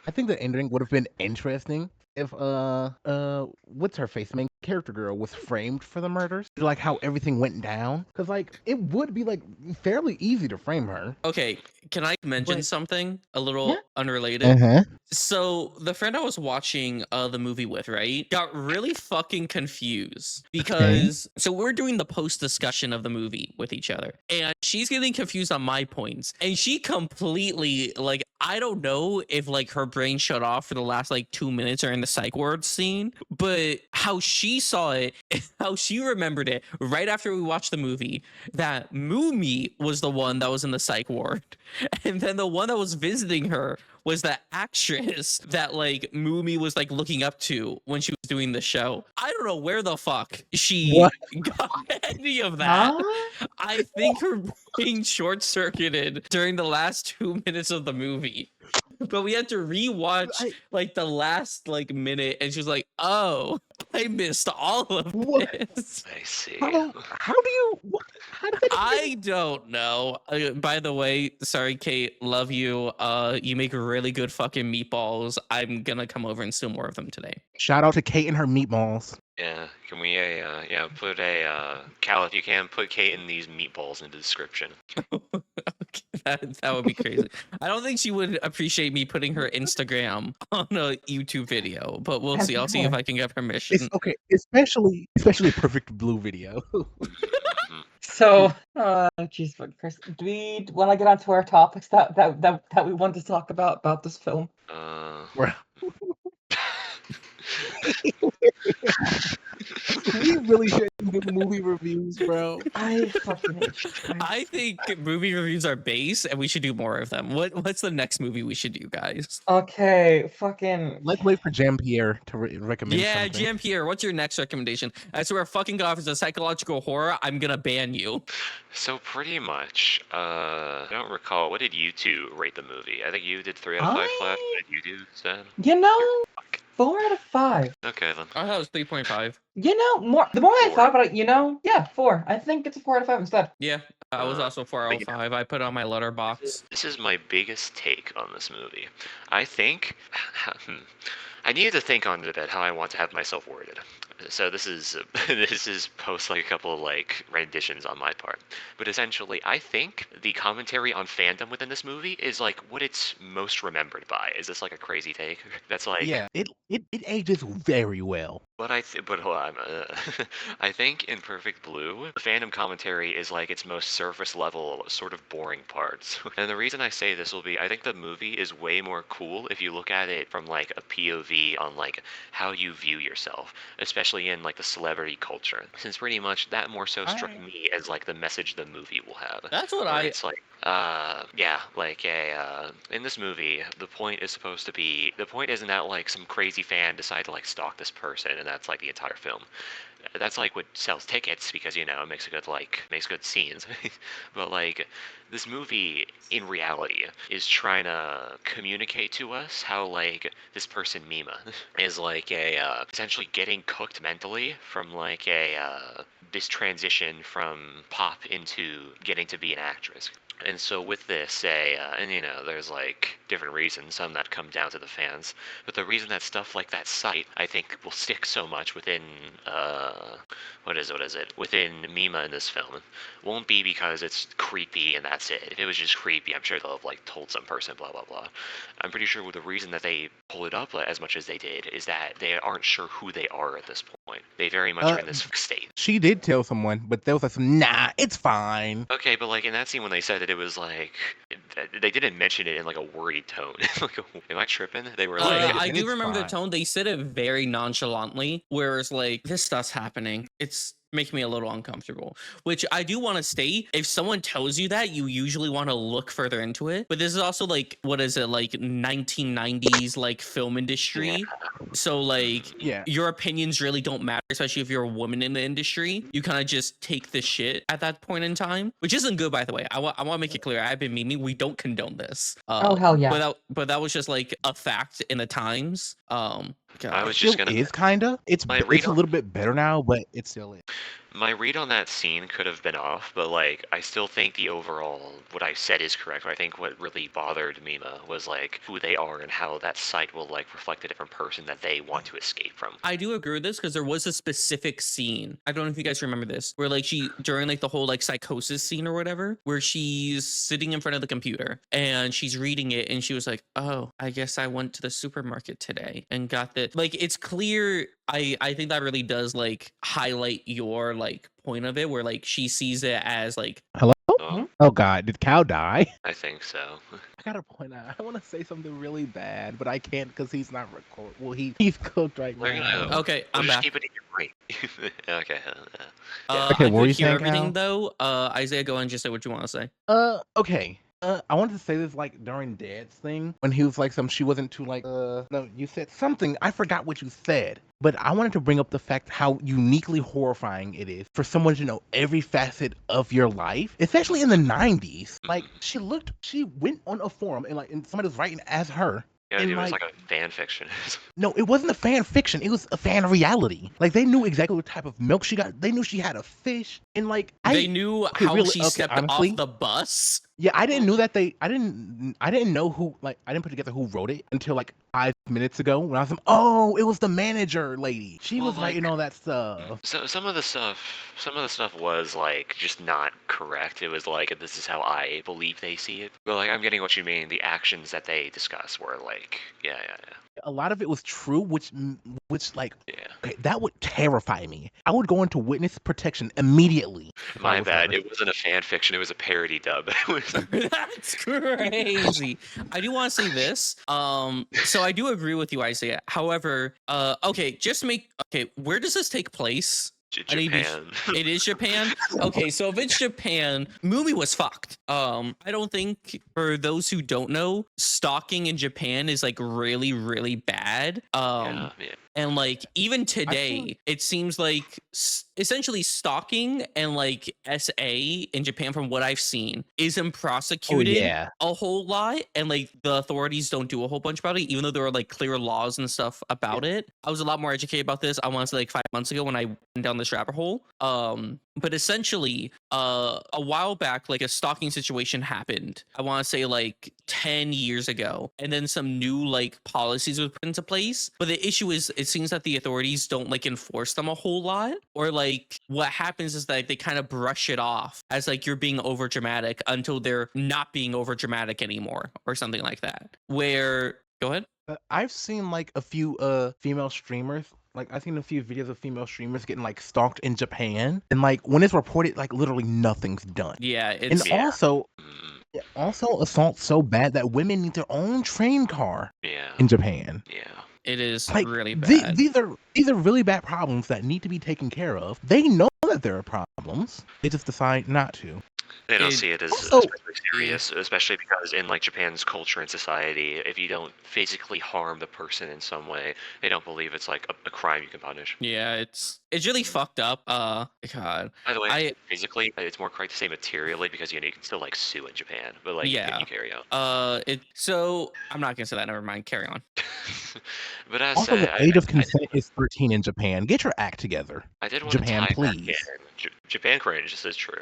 D: I think the ending would have been interesting if what's her face, main character girl, was framed for the murders. Like how everything went down, because like it would be like fairly easy to frame her.
B: Okay, can I mention
D: But-
B: something a
C: Yeah.
B: little unrelated?
D: Uh-huh.
B: So the friend I was watching the movie with, right, got really fucking confused because so we're doing the post discussion of the movie with each other, and she's getting confused on my points, and she completely like I don't know if like her brain shut off for the last like 2 minutes or in the psych ward scene, but how she saw it, how she remembered it right after we watched the movie, that Mumi was the one that was in the psych ward, and then the one that was visiting her was the actress that like Mumi was like looking up to when she was doing the show. I don't know where the fuck she
D: What?
B: got any of that.
C: Huh?
B: I think her brain short circuited during the last 2 minutes of the movie. But we had to rewatch like the last like minute, and she was like, "Oh, I missed all of
D: What?
B: this."
A: I see.
D: How do you? How did that
B: I don't know. By the way, sorry, Kate. Love you. You make really good fucking meatballs. I'm gonna come over and steal more of them today.
D: Shout out to Kate and her meatballs.
A: Yeah, can we put a Cal, if you can put Kate in these meatballs in the description.
B: Okay, that would be crazy. I don't think she would appreciate me putting her Instagram on a YouTube video, but we'll see. I'll see if I can get permission.
D: It's okay, especially Perfect Blue video.
A: Mhm.
C: So, jeez, but Chris, do we want to get onto our topics that we want to talk about this film?
D: Bruh. We really shouldn't do movie reviews, bro.
C: I fucking hate you.
B: I think movie reviews are base, and we should do more of them. What's the next movie we should do, guys?
C: Okay, fucking.
D: Let's wait for Jean-Pierre to recommend
B: Yeah,
D: something.
B: Jean-Pierre, what's your next recommendation? I swear, fucking God, if it's a psychological horror, I'm gonna ban you.
A: So pretty much, I don't recall, what did you two rate the movie? I think you did 3 out of 5 flat. What did you do, Stan?
C: You know, 4 out of 5.
A: Okay then.
B: I thought it was 3.5.
C: You know, the more I
A: 4.
C: thought about it, yeah, 4. I think it's a 4 out of 5 instead.
B: Yeah, I was also 4 out of
A: you know,
B: 5. I put it on my letterbox.
A: This is my biggest take on this movie. I think I needed to think on it a bit how I want to have myself worded. So this is this is post like a couple of like renditions on my part. But essentially, I think the commentary on fandom within this movie is like what it's most remembered by. Is this like a crazy take? That's like
D: Yeah, it ages very well.
A: But but hold on. I think in Perfect Blue, the fandom commentary is like its most surface level, sort of boring parts. And the reason I say this will be, I think the movie is way more cool if you look at it from like a POV on like how you view yourself, especially in like the celebrity culture. Since pretty much that more so struck me as like the message the movie will have.
B: That's what
A: where it's like, yeah, like in this movie, the point is supposed to be, the point isn't that like some crazy fan decided to like stalk this person and that's like the entire film. That's like what sells tickets because it makes good scenes. But like this movie in reality is trying to communicate to us how like this person Mima is like essentially getting cooked mentally from like this transition from pop into getting to be an actress. And so with this, and there's like different reasons, some that come down to the fans, but the reason that stuff like that site, I think, will stick so much within, what is it, within Mima in this film, won't be because it's creepy and that's it. If it was just creepy, I'm sure they'll have like told some person, blah, blah, blah. I'm pretty sure the reason that they pull it up as much as they did is that they aren't sure who they are at this point. They very much are in this state.
D: She did tell someone, but they was like, nah, it's fine.
A: Okay, but like in that scene when they said that it was like, they didn't mention it in like a worried tone. Like, am I tripping? They were like,
B: I do
D: it's
B: remember the
D: fine.
B: tone. They said it very nonchalantly, whereas like this stuff's happening. It's making me a little uncomfortable, which I do want to state. If someone tells you that, you usually want to look further into it. But this is also like, what is it, like 1990s like film industry? So like, your opinions really don't matter, especially if you're a woman in the industry. You kind of just take the shit at that point in time, which isn't good, by the way. I want to make it clear. I've been memeing. We don't condone this.
C: Oh hell yeah!
B: But that was just like a fact in the times.
A: I was just gonna.
D: Is kinda. It's a little bit better now, but it still is.
A: My read on that scene could have been off, but like I still think the overall what I said is correct. I think what really bothered Mima was like who they are and how that site will like reflect a different person that they want to escape from.
B: I do agree with this because there was a specific scene. I don't know if you guys remember this, where like she during like the whole like psychosis scene or whatever, where she's sitting in front of the computer and she's reading it and she was like, "Oh, I guess I went to the supermarket today and got the." Like it's clear. I think that really does like highlight your like point of it, where like she sees it as like,
D: hello. Oh God, did Cow die?
A: I think so.
D: I gotta point out, I want to say something really bad, but I can't because he's not recording. Well, he's cooked right now.
B: Okay, I'm back.
A: Keep it in your brain. Okay.
B: Okay, what were you saying, everything though. Isiah, go and just say what you want to say.
D: Okay. I wanted to say this like during Dad's thing when he was like she wasn't too like no, you said something, I forgot what you said, but I wanted to bring up the fact how uniquely horrifying it is for someone to know every facet of your life, especially in the 90s. Like she went on a forum and somebody was writing as her.
A: Yeah, it was like a fan fiction.
D: No, it wasn't a fan fiction. It was a fan reality. Like they knew exactly what type of milk she got. They knew she had a fish, and like
B: they knew how she stepped off the bus.
D: Yeah, I didn't know that I didn't know who, like, I didn't put together who wrote it until like 5 minutes ago when I was like, oh, it was the manager lady. She was writing all that stuff.
A: So some of the stuff was like just not correct. It was like, this is how I believe they see it. But like, I'm getting what you mean. The actions that they discuss were like, yeah.
D: A lot of it was true, which like, okay, that would terrify me. I would go into witness protection immediately.
A: My bad. It wasn't a fan fiction. It was a parody dub.
B: That's crazy. I do want to say this. So I do agree with you, Isiah. However, where does this take place?
A: Japan.
B: It is Japan. Okay, so if it's Japan, Mumi was fucked. I don't think, for those who don't know, stalking in Japan is like really, really bad.
A: Yeah.
B: And like even today, it seems like essentially stalking and like SA in Japan, from what I've seen, isn't prosecuted a whole lot, and like the authorities don't do a whole bunch about it, even though there are like clear laws and stuff about it. I was a lot more educated about this, I want to say, like 5 months ago when I went down this rabbit hole. But essentially, a while back, like a stalking situation happened. I want to say like 10 years ago, and then some new like policies were put into place. But the issue is, it seems that the authorities don't like enforce them a whole lot, or like what happens is that they kind of brush it off as like you're being over dramatic until they're not being over dramatic anymore, or something like that. Where, go ahead.
D: I've seen like a few female streamers. Like, I've seen a few videos of female streamers getting like stalked in Japan, and like when it's reported, like literally nothing's done.
B: Yeah,
D: and also assault so bad that women need their own train car. In Japan.
A: Yeah.
B: It is
D: like,
B: really bad.
D: These are really bad problems that need to be taken care of. They know that there are problems. They just decide not to.
A: They don't see it as especially serious, especially because in like Japan's culture and society, if you don't physically harm the person in some way, they don't believe it's like a crime you can punish.
B: Yeah, it's really fucked up. God.
A: By the way, physically, it's more correct to say materially, because you can still like sue in Japan, but like you carry on.
B: So I'm not gonna say that. Never mind. Carry on.
A: But as
D: also, the age of consent is 13 in Japan. Get your act together.
A: I did want
D: Japan,
A: to tie
D: please.
A: Japan cringe. This is true,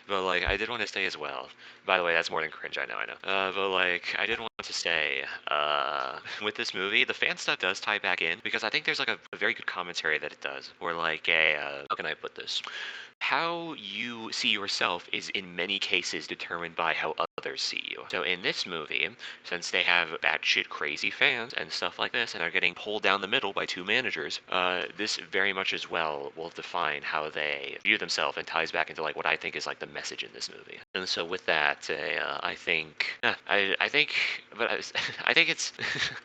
A: but like, I did want to say as well. By the way, that's more than cringe. I know. But like, I did want to say, with this movie, the fan stuff does tie back in because I think there's like a very good commentary that it does. Where like how can I put this? How you see yourself is in many cases determined by how others see you. So in this movie, since they have batshit crazy fans and stuff like this, and are getting pulled down the middle by two managers, this very much as well will define how they view themselves and ties back into like what I think is like the message in this movie. And so with that, I think, I think, but I think it's,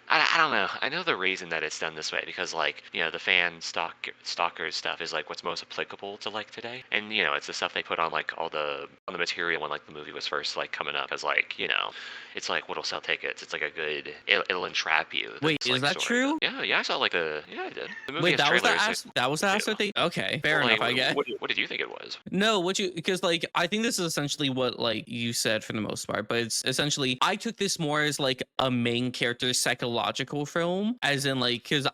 A: I don't know. I know the reason that it's done this way because like, you know, the fan stalkers stuff is like what's most applicable to like today. And you know, it's the stuff they put on like on the material when like the movie was first like coming up, because like, you know, it's like what'll sell tickets. It's like a good, it'll entrap you.
B: Wait,
A: That's,
B: is
A: like,
B: that
A: sort of
B: true?
A: yeah, I saw like yeah, I did. The movie
B: Wait,
A: has
B: that was the
A: trailers.
B: that was the Astro thing. Okay, fair enough. I guess.
A: What did you think it was?
B: No, because like I think this is essentially what like you said for the most part, but it's essentially I took this more as like a main character psychological film, as in like because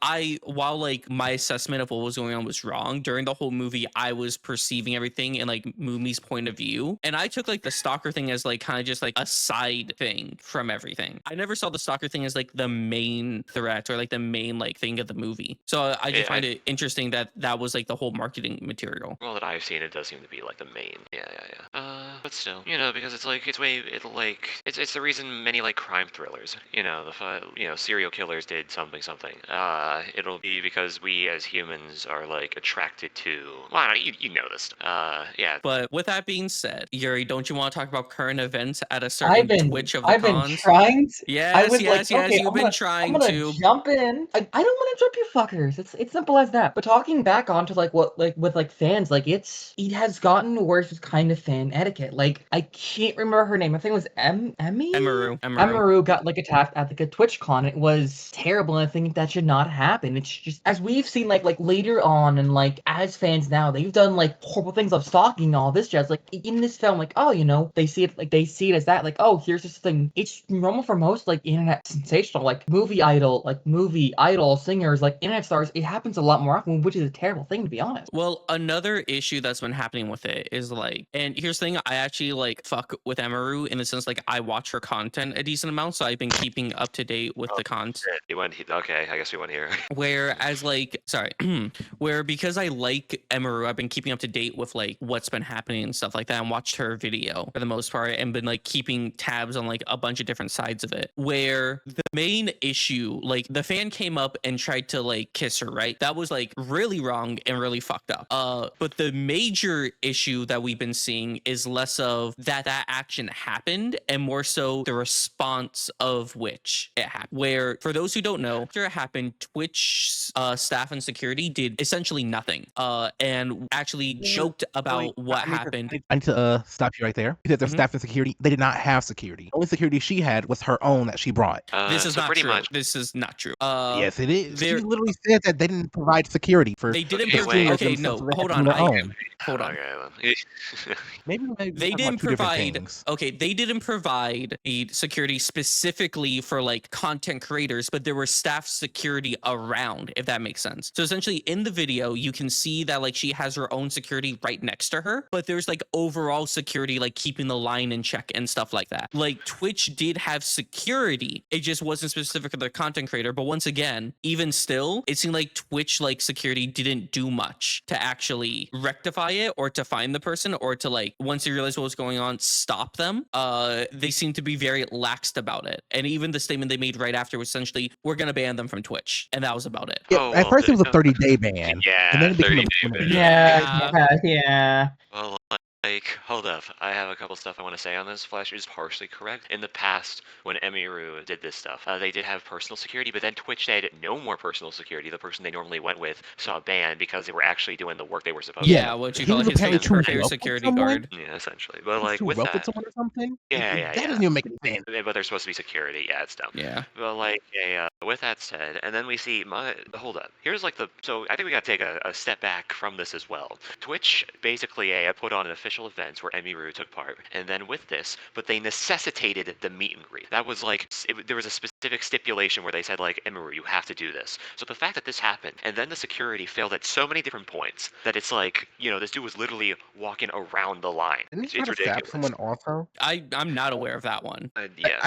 B: while like my assessment of what was going on was wrong during the whole movie, I was perceiving everything in like Mumi's point of view, and I took like the stalker thing as like kind of just like a side thing from everything. I never saw the stalker thing as like the main threat or like the main like thing of the movie. So I just find it interesting that that was like the whole marketing material.
A: Well, that I've seen, it does seem to be like the main. Yeah. But still, you know, because it's like it's the reason many like crime thrillers. You know, serial killers did something. It'll be because we as humans are like attracted to. Well, I don't know, you know this. Yeah.
B: But with that being said, Yuri, don't you want to talk about current events at a certain Twitch of the
C: I've
B: cons?
C: been trying to.
B: Yes, you've been trying
C: I'm gonna
B: to.
C: jump in. I don't want to jump you fuckers. It's simple as that. But talking back onto like what like with like fans, like it has gotten worse with kind of fan etiquette. Like I can't remember her name. I think it was
B: Emiru.
C: Emiru got like attacked at like a TwitchCon. It was terrible, and I think that should not happen. It's just as we've seen like later on, and like as fans now, they've done like horrible things of stalking and all this jazz. Like in this film, like oh, you know, they see it as that. Like oh, here's this thing. It's normal for most like internet sensational, like movie idol singers, like internet stars. It happens a lot more often, which is a terrible thing to be honest.
B: Well, another issue that's been happening with it is like, and here's the thing, I actually like fuck with Emiru in the sense like I watch her content a decent amount, so I've been keeping up to date with the content.
A: Okay, I guess we went here.
B: Whereas like, sorry, where because I like Emiru, I've been keeping up to date with like what's been happening and stuff like that, and watched her video for the most part, and been like keeping tabs on like a bunch of different sides of it. Where the main issue, like the fan came up and tried to like kiss her, right? That was like really wrong and really fucked up. But the major issue that we've been seeing is less of that action happened and more so the response of which it happened. Where for those who don't know, after it happened, Twitch staff and security did essentially nothing. And actually joked about what happened.
D: I need to stop you right there. You said their staff and security. They did not have security. The only security she had was her own that she brought.
B: This is
A: so
B: not
A: pretty
B: true.
A: much.
B: This is not true.
D: Yes, it is. She literally said that they didn't provide security for.
B: They didn't
A: Okay,
B: provide.
A: wait.
B: Okay, no, hold on. Hold on.
A: Okay,
D: Maybe
B: They didn't provide. Okay, they didn't provide a security specifically for like content creators, but there were staff security around, if that makes sense. So essentially, in the video, you can see that like she has her own security right next to her, but there's like overall security, like keeping the line in check and stuff like that. Like Twitch did have security, it just wasn't specific for the content creator. But once again, even still, it seemed like Twitch like security didn't do much to actually rectify it or to find the person or to like once they realized what was going on, stop them. They seemed to be very laxed about it. And even the statement they made right after was essentially, we're gonna ban them from Twitch. And that was about it.
D: Yeah, at first it was a 30-day ban.
A: Yeah,
D: and then it became
A: 30-day ban.
C: Yeah.
A: Well, like, hold up. I have a couple stuff I want to say on this. Flash is partially correct. In the past, when Emiru did this stuff, they did have personal security, but then Twitch said no more personal security. The person they normally went with saw a ban because they were actually doing the work they were supposed to.
B: Yeah, what you call his security guard.
A: Yeah, essentially. But like
D: with
A: with that,
D: someone or something.
A: Yeah.
D: That doesn't even make any sense.
A: But there's supposed to be security. Yeah, it's dumb.
B: Yeah.
A: But like, with that said, and then we see hold up. Here's like so I think we gotta take a step back from this as well. Twitch basically put on an official special events where Emiru took part, and then with this, but they necessitated the meet and greet. That was like there was a specific stipulation where they said like, Emiru, you have to do this. So the fact that this happened, and then the security failed at so many different points that it's like, this dude was literally walking around the line.
D: Didn't
A: It's
D: he try to stab
A: ridiculous.
D: someone also?
B: I'm not aware of that one.
A: Yeah.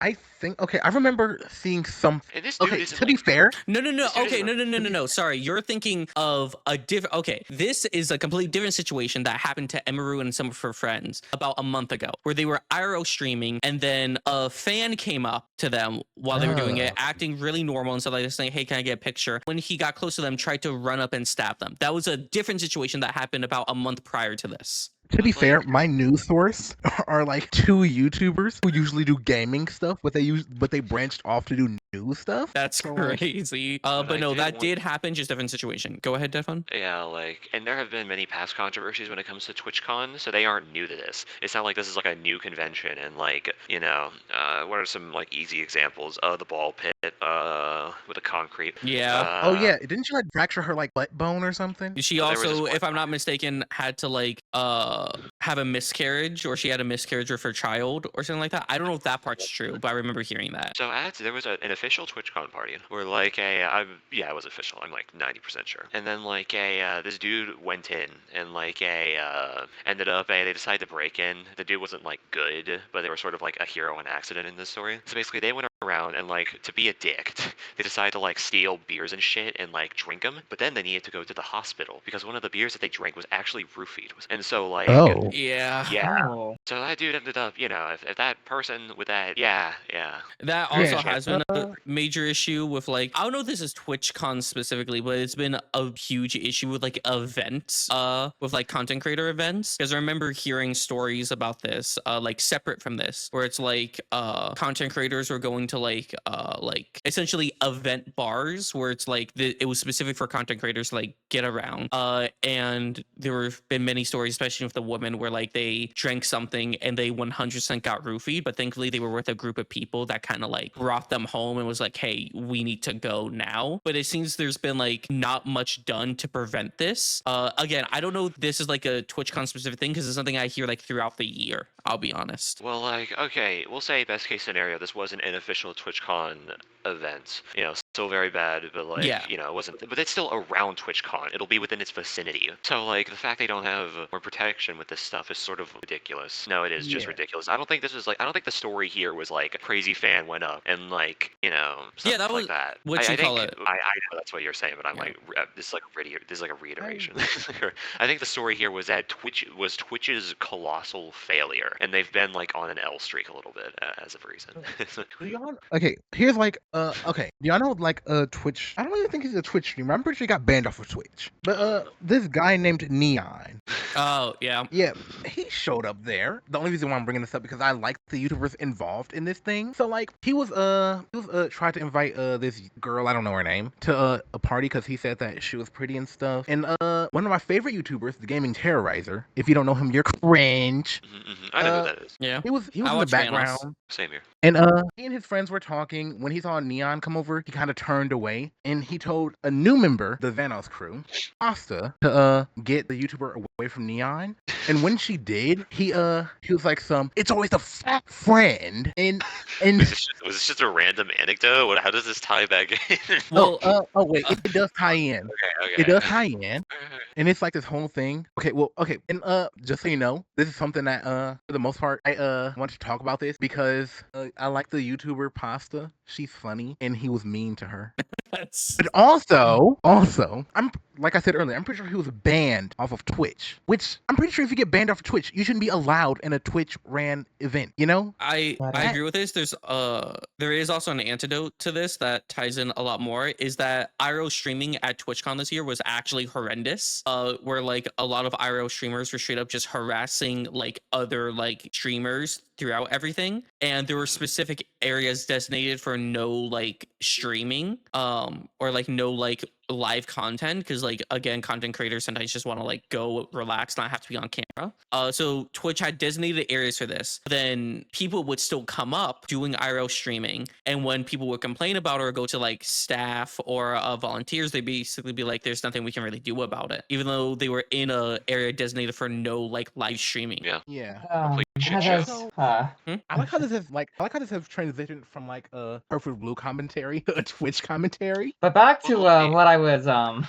D: I think okay. I remember seeing some.
A: And this dude
D: Okay,
A: isn't
D: to be
A: like,
D: fair,
B: No.
A: This dude
B: Okay,
A: isn't-
B: no. Sorry, you're thinking of a different. Okay, this is a completely different situation that happened to Emiru and some of her friends about a month ago, where they were IRL streaming, and then a fan came up to them while they were doing it,
D: Oh.
B: acting really normal and stuff like this, saying, "Hey, can I get a picture?" When he got close to them, tried to run up and stab them. That was a different situation that happened about a month prior to this.
D: to be
A: Like-
D: fair, my news source are like 2 YouTubers who usually do gaming stuff, but they branched off to do news stuff.
B: That's
D: So, like,
B: crazy.
A: But
B: But
A: I
B: no,
A: did
B: that
A: want-
B: did happen. Just different situation. Go ahead, DeadFun.
A: Yeah, and there have been many past controversies when it comes to TwitchCon, so they aren't new to this. It's not like this is like a new convention, and what are some like easy examples? The ball pit, with the concrete.
B: Yeah.
D: oh yeah, didn't she like fracture her like butt bone or something?
B: She
A: Well, there was
B: also,
A: this one
B: if I'm not mistaken, had to like have a miscarriage, or she had a miscarriage with her child or something like that. I don't know if that part's true, but I remember hearing that.
A: So there was an official TwitchCon party where it was official. I'm like 90% sure. And then this dude went in and ended up they decided to break in. The dude wasn't like good, but they were sort of like a hero in accident in this story. So basically they went around and to be a dick, they decided to steal beers and shit and drink them. But then they needed to go to the hospital because one of the beers that they drank was actually roofied. And so
D: Oh.
B: Yeah.
A: yeah.
C: Oh.
A: So that dude ended up, if that person with that, yeah.
B: That also
D: Yeah.
B: has been a major issue with I don't know if this is TwitchCon specifically, but it's been a huge issue with events, with content creator events. Because I remember hearing stories about this, separate from this, where it's content creators were going to essentially event bars where it's it was specific for content creators to get around. And there have been many stories, especially with the woman, where they drank something and they 100% got roofied, but thankfully they were with a group of people that kind of brought them home and was like, hey, we need to go now. But it seems there's been not much done to prevent this. Again, I don't know if this is a TwitchCon specific thing, because it's something I hear throughout the year, I'll be honest.
A: Well, okay, we'll say best case scenario, this was an unofficial TwitchCon event. Still very bad, but
B: Yeah.
A: it wasn't. But it's still around TwitchCon. It'll be within its vicinity. So the fact they don't have more protection with this stuff is sort of ridiculous. No, it is just
D: Yeah.
A: ridiculous. I don't think this is I don't think the story here was a crazy fan went up and
B: Yeah, that was
A: that.
B: what
A: I
B: you call
A: think,
B: it.
A: I know that's what you're saying, but I'm
B: Yeah.
A: this is this is a reiteration. I think the story here was that Twitch's colossal failure, and they've been on an L streak a little bit as of recent.
D: Do y'all okay? Here's okay. Do y'all know Twitch? I don't even think he's a Twitch streamer. I'm pretty sure he got banned off of Twitch. But this guy named Neon.
B: Oh, yeah.
D: Yeah, he showed up there. The only reason why I'm bringing this up because I like the YouTubers involved in this thing. So he was tried to invite this girl, I don't know her name, to a party because he said that she was pretty and stuff. And one of my favorite YouTubers, the Gaming Terrorizer. If you don't know him, you're cringe.
A: I know who that is.
B: Yeah.
D: He was in
B: I
D: the
B: watch Vanos.
D: background.
A: Same here.
D: And he and his friends were talking. When he saw Neon come over, he kind of turned away, and he told a new member, the Vanos crew, Asta, to get the YouTuber away from Neon. And when she did, he was like, it's always the fat friend. And
A: Was this just a random anecdote? How does this tie back in?
B: Well,
D: wait, it does tie in.
A: Okay.
D: It does tie in. And it's this whole thing. Okay. And just so you know, this is something that for the most part I want to talk about this because I like the YouTuber Pasta. She's funny, and he was mean to her.
B: that's
D: But also, I'm like I said earlier, I'm pretty sure he was banned off of Twitch. Which I'm pretty sure if you get banned off of Twitch, you shouldn't be allowed in a Twitch ran event. You know?
B: I
C: But
B: agree with this. There is also an antidote to this that ties in a lot more, is that IRL streaming at TwitchCon this year was actually horrendous. Where a lot of IRL streamers were straight up just harassing other streamers throughout everything, and there were specific areas designated for no streaming, or no live content because like again content creators sometimes just want to like go relax, not have to be on camera. So Twitch had designated areas for this. Then people would still come up doing IRL streaming, and when people would complain about or go to like staff or volunteers, they'd basically be like, there's nothing we can really do about it, even though they were in a area designated for no like live streaming.
D: Yeah.
A: Complete shit show.
D: I like how this has transitioned from like a Perfect Blue commentary to a Twitch commentary.
C: But back to
A: Well,
C: what I was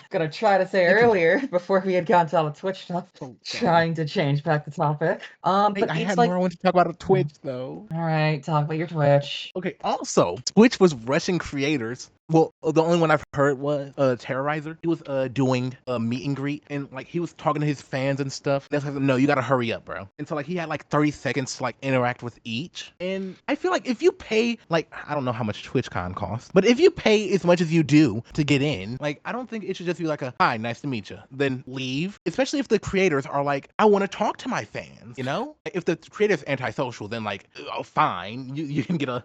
C: gonna try to say
D: You can-
C: earlier before we had gone to all the Twitch stuff,
D: Oh, sorry.
C: trying to change back the topic.
D: Hey,
C: But
D: I
C: it's
D: had
C: like,
D: more I wanted to talk about on Twitch though.
C: all right, talk about your Twitch.
D: Okay, also, Twitch was rushing creators. Well, the only one I've heard was Terrorizer. He was doing a meet and greet, and like he was talking to his fans and stuff. That's like, no, you gotta hurry up, bro. And so like he had like 30 seconds to like interact with each. And I feel like if you pay, like, I don't know how much TwitchCon costs, but if you pay as much as you do to get in, like I don't think it should just be like a hi, nice to meet you, then leave. Especially if the creators are like, I want to talk to my fans, you know? If the creator's antisocial, then like, oh, fine, you can get a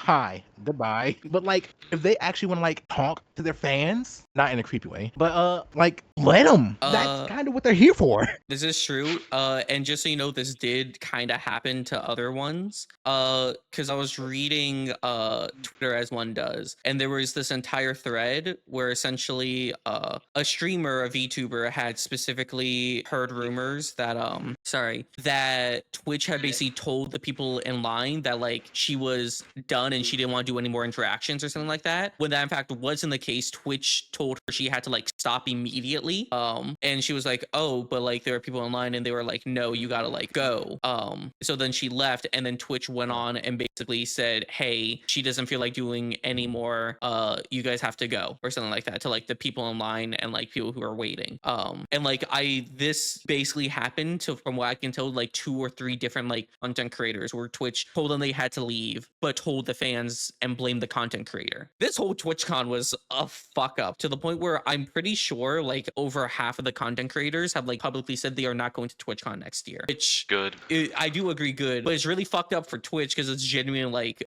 D: hi, goodbye. But like if they actually want to like talk to their fans, not in a creepy way, but like let them. That's kind of what they're here for.
B: This is true. And just so you know, this did kind of happen to other ones. Because I was reading Twitter as one does, and there was this entire thread where essentially a streamer, a VTuber, had specifically heard rumors that that Twitch had basically told the people in line that like she was done and she didn't want to do any more interactions or something like that. When that in fact wasn't the case, Twitch told her she had to like stop immediately. And she was like, oh, but like there were people online and they were like, no, you gotta like go. So then she left, and then Twitch went on and basically said, hey, she doesn't feel like doing any more. You guys have to go, or something like that, to like the people online and like people who are waiting. And like this basically happened to, from what I can tell, like 2 or 3 different like content creators where Twitch told them they had to leave, but told the fans and blamed the content creator. This whole TwitchCon was a fuck up to the point where I'm pretty sure like over half of the content creators have like publicly said they are not going to TwitchCon next year, which
A: Good.
B: I do agree good, but it's really fucked up for Twitch because it's genuinely like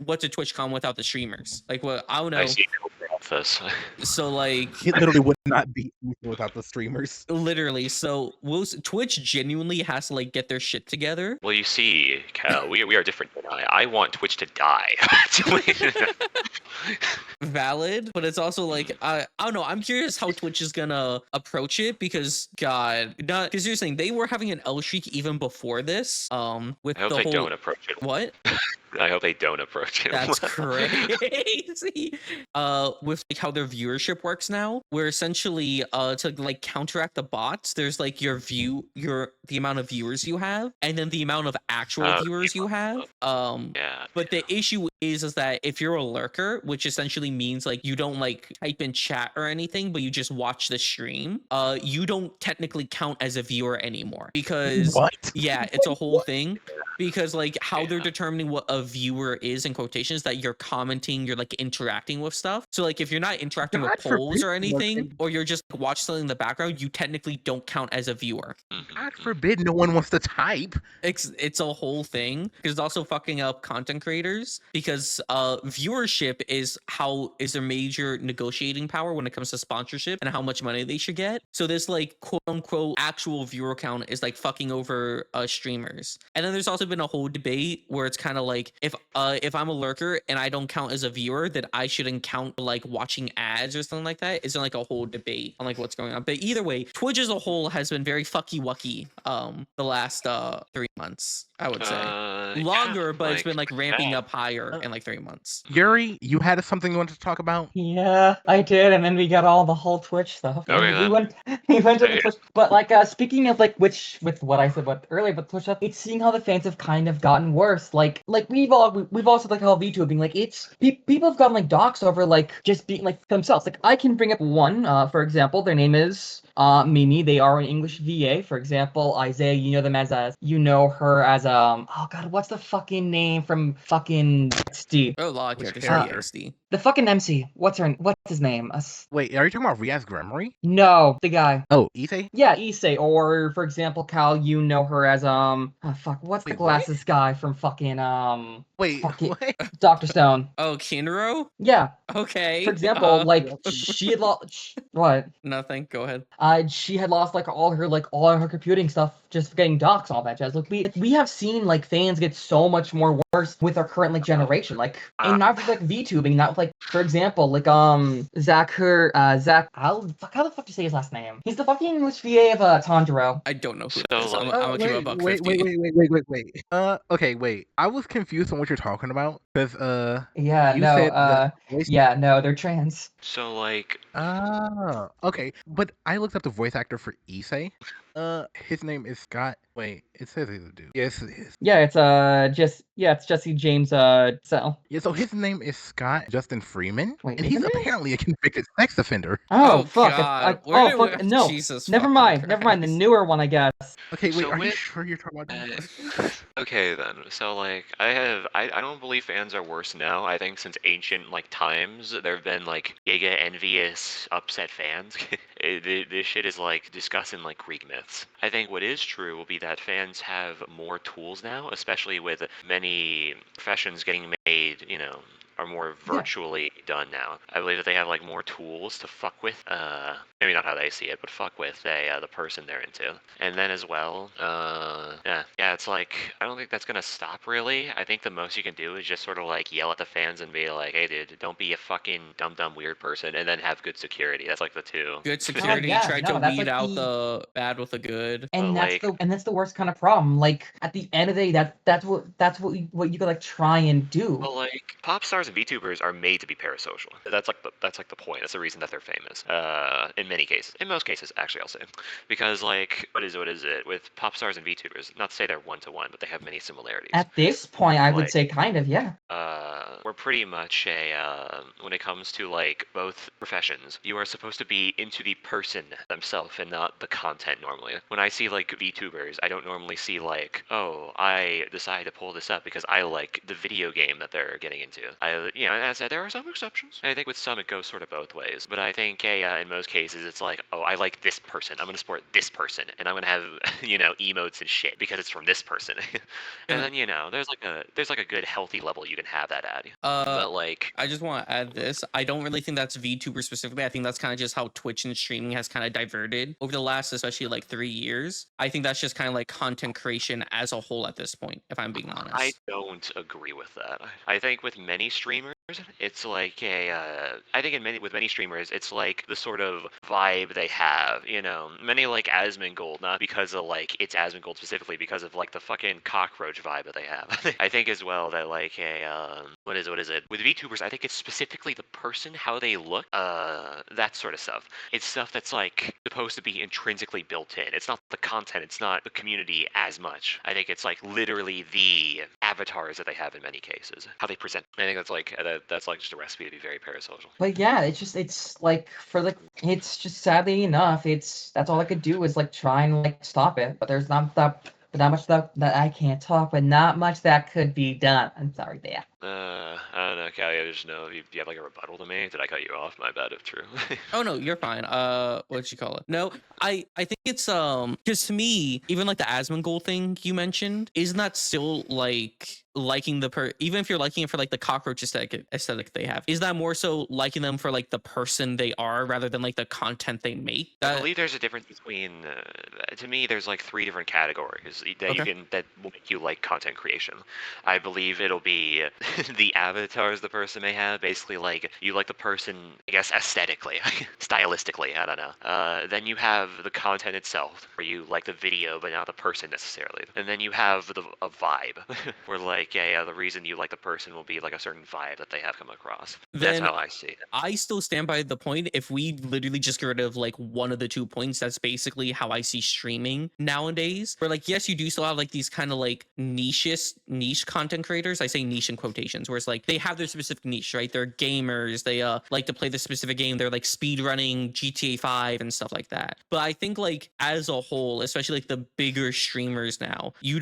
B: what's a TwitchCon without the streamers? Like what, I don't know.
A: I see this.
B: So like
D: It literally would not be without the streamers.
B: literally, so Twitch genuinely has to like get their shit together.
A: Well, you see, Cal, we are different than I want Twitch to die.
B: Valid, but it's also like I don't know. I'm curious how Twitch is gonna approach it because because you're saying they were having an L streak even before this. With
A: I hope
B: the
A: they
B: whole
A: don't approach it.
B: what?
A: I hope they don't approach it.
B: That's crazy. With like how their viewership works now, where essentially to like counteract the bots, there's like the amount of viewers you have, and then the amount of actual viewers you have.
A: Yeah.
B: But the issue is that if you're a lurker, which essentially means like you don't like type in chat or anything, but you just watch the stream, you don't technically count as a viewer anymore because
D: What?
B: yeah, it's a whole thing. Because like how they're determining what a viewer is in quotations, that you're commenting, you're like interacting with stuff. So like if you're not interacting with polls or anything, or you're just watching something in the background, you technically don't count as a viewer.
D: God forbid no one wants to type.
B: It's a whole thing because it's also fucking up content creators because viewership is their major negotiating power when it comes to sponsorship and how much money they should get. So this like quote unquote actual viewer count is like fucking over streamers. And then there's also been a whole debate where it's kind of like if I'm a lurker and I don't count as a viewer, that I shouldn't count like watching ads or something like that. It's like a whole debate on like what's going on. But either way, Twitch as a whole has been very fucky wucky the last 3 months, I would say. Longer, but it's been like ramping up higher in like 3 months.
D: Yuri, you had something you wanted to talk about?
C: Yeah, I did, and then we got all the whole Twitch stuff.
A: Okay,
C: we
A: then.
C: went to the Twitch, but like speaking of like with what I said earlier, but Twitch stuff, it's seeing how the fans have kind of gotten worse. Like we've also like how VTube being like people have gotten like doxxed over like just being like themselves. Like I can bring up one, for example, their name is Mimi. They are an English VA, for example. Isiah, you know them as her as oh god, what's the fucking name from fucking XD?
B: Oh, a lot of
D: Which
B: characters from
D: character?
B: XD.
C: The fucking MC. What's his name?
D: Wait, are you talking about Riaz Gremory?
C: No, the guy.
D: Oh, Issei?
C: Yeah, Issei. Or for example, Cal, you know her as what's the
D: Wait, what?
C: glasses guy from fucking
D: Wait, what?
C: Dr. Stone?
B: Oh, Kinro?
C: Yeah.
B: Okay.
C: For example, like
D: Yep.
C: she had lost what?
B: Nothing. Go ahead.
C: She had lost like all her computing stuff just for getting docs, all that jazz. Like we have seen like fans get so much more worse with our current like generation, like and not with like VTubing, not with like for example like Zach how the fuck do you say his last name? He's the fucking English VA of Tanjiro.
B: I don't know who
A: So,
B: it is. I'm
A: like-
B: gonna keep a buck 50.
D: Wait. Okay, wait. I was confused on what you're talking about because
C: Yeah,
D: you
C: no,
D: said the voice.
C: yeah, no, they're trans.
A: So like,
D: Ah, okay. But I looked up the voice actor for Issei. His name is Scott. Wait, it says he's a dude. Yes, it is.
C: Yeah, it's Jesse James Sell.
D: Yeah, so his name is Scott Justin Freeman,
C: Wait,
D: and he's
C: isn't it?
D: apparently a convicted sex offender.
C: Oh, fuck!
B: God.
C: No,
B: Jesus.
C: never
B: fucking
C: mind. The
B: Christ.
C: newer one, I guess.
D: Okay, wait,
A: So
D: are you
A: with-
D: sure you're talking about?
A: okay then. So like, I don't believe fans are worse now. I think since ancient like times, there have been like giga envious, upset fans. This shit is like discussing like Greek myths. I think what is true will be that fans have more tools now, especially with many professions getting made, are more virtually done now. I believe that they have like more tools to fuck with. Maybe not how they see it, but fuck with the person they're into. And then as well, yeah, it's like I don't think that's gonna stop really. I think the most you can do is just sort of like yell at the fans and be like, hey dude, don't be a fucking dumb weird person, and then have good security. That's like the two.
B: Good security.
C: yeah,
B: Tried
C: no,
B: to
C: that's
B: weed
C: like
B: out the bad with the good.
C: And
A: But,
C: that's the worst kind of problem. Like at the end of the day, that's what you could like try and do.
A: Well, like pop stars and VTubers are made to be parasocial. That's like the point. That's the reason that they're famous. In many cases, in most cases, actually, I'll say, because like what is it with pop stars and VTubers? Not to say they're one to one, but they have many similarities.
C: At this point, I would
A: Like-
C: say kind of, yeah.
A: We're pretty much when it comes to like both professions, you are supposed to be into the person themselves and not the content normally. When I see like VTubers, I don't normally see like, oh, I decided to pull this up because I like the video game that they're getting into. As I said, there are some exceptions. I think with some it goes sort of both ways, but I think in most cases it's like, oh, I like this person, I'm gonna support this person, and I'm gonna have emotes and shit because it's from this person. And then there's like a good healthy level you can have that at. But like,
B: I just want to add this. I don't really think that's VTuber specifically. I think that's kind of just how Twitch and streaming has kind of diverted over the last, especially like 3 years. I think that's just kind of like content creation as a whole at this point, if I'm being honest.
A: I don't agree with that. I think with many streamers, it's like with many streamers, it's like the sort of vibe they have. Many like Asmongold, not because of like it's Asmongold specifically, because of like the fucking cockroach vibe that they have. I think as well that like what is it with VTubers? I think it's specifically the person, how they look, that sort of stuff. It's stuff that's like supposed to be intrinsically built in. It's not the content. It's not the community as much. I think it's like literally the avatars that they have in many cases, how they present. I think that's like just a recipe to be very parasocial.
C: But yeah, it's just sadly enough, that's all I could do is like try and like stop it. But there's not much that I can't talk, but not much that could be done. I'm sorry, there.
A: I don't know, Callie. I just know if you have like a rebuttal to me. Did I cut you off? My bad, if true.
B: Oh no, you're fine. What'd you call it? No, I think it's because to me, even like the Asmongold thing you mentioned, isn't that still like liking even if you're liking it for like the cockroach aesthetic they have, is that more so liking them for like the person they are rather than like the content they make?
A: I believe there's a difference between to me there's like 3 different categories that will make you like content creation. I believe it'll be the avatars the person may have, basically like you like the person, I guess, aesthetically, stylistically, I don't know. Then you have the content itself, where you like the video but not the person necessarily. And then you have a vibe, where like the reason you like the person will be like a certain vibe that they have come across. That's how I see it.
B: I still stand by the point, if we literally just get rid of like one of the 2 points, that's basically how I see streaming nowadays. Where like, yes, you do still have like these kind of like niche content creators. I say niche in quotations, where it's like they have their specific niche, right? They're gamers, they like to play the specific game, they're like speed running GTA 5 and stuff like that. But I think like as a whole, especially like the bigger streamers now, you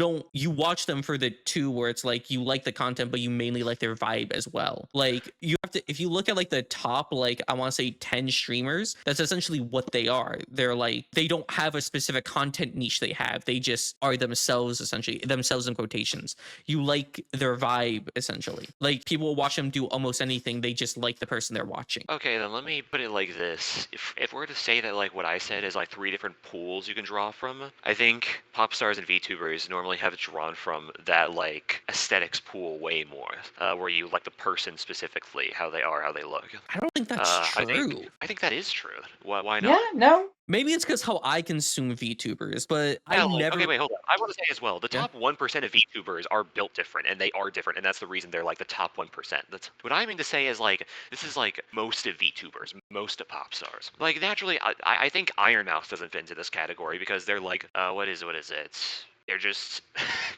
B: watch them for the 2 where it's like you like the content, but you mainly like their vibe as well. Like you have to, if you look at like the top, like I want to say 10 streamers, that's essentially what they are. They're like, they don't have a specific content niche they have. They just are themselves, essentially, themselves in quotations. You like their vibe, essentially. Like people will watch them do almost anything. They just like the person they're watching.
A: Okay, then let me put it like this. If we're to say that like what I said is like 3 different pools you can draw from, I think pop stars and VTubers normally have drawn from that like aesthetics pool way more, where you like the person specifically, how they are, how they look.
B: I don't think that's true.
A: I think that is true. Why not?
C: Yeah, no.
B: Maybe it's because how I consume VTubers, but
A: Yeah,
B: I
A: like,
B: never.
A: okay, wait, hold on. I want to say as well, the
B: Yeah.
A: top 1% of VTubers are built different, and they are different, and that's the reason they're like the top 1%. That's what I mean to say is like this is like most of VTubers, most of pop stars. Like naturally, I think Ironmouse doesn't fit into this category because they're like, what is it? They're just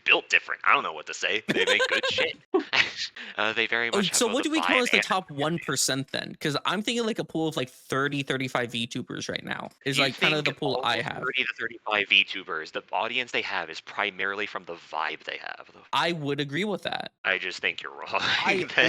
A: built different. I don't know what to say. They make good shit. They very much have
B: So
A: both
B: what
A: the
B: do we call
A: vibe
B: as the
A: and-
B: top 1% then? Because I'm thinking like a pool of like 30, 35 VTubers right now is
A: Do you
B: like kind of the
A: think
B: pool
A: all
B: I
A: the
B: have.
A: 30 to 35 VTubers, the audience they have is primarily from the vibe they have.
B: I would agree with that.
A: I just think you're wrong.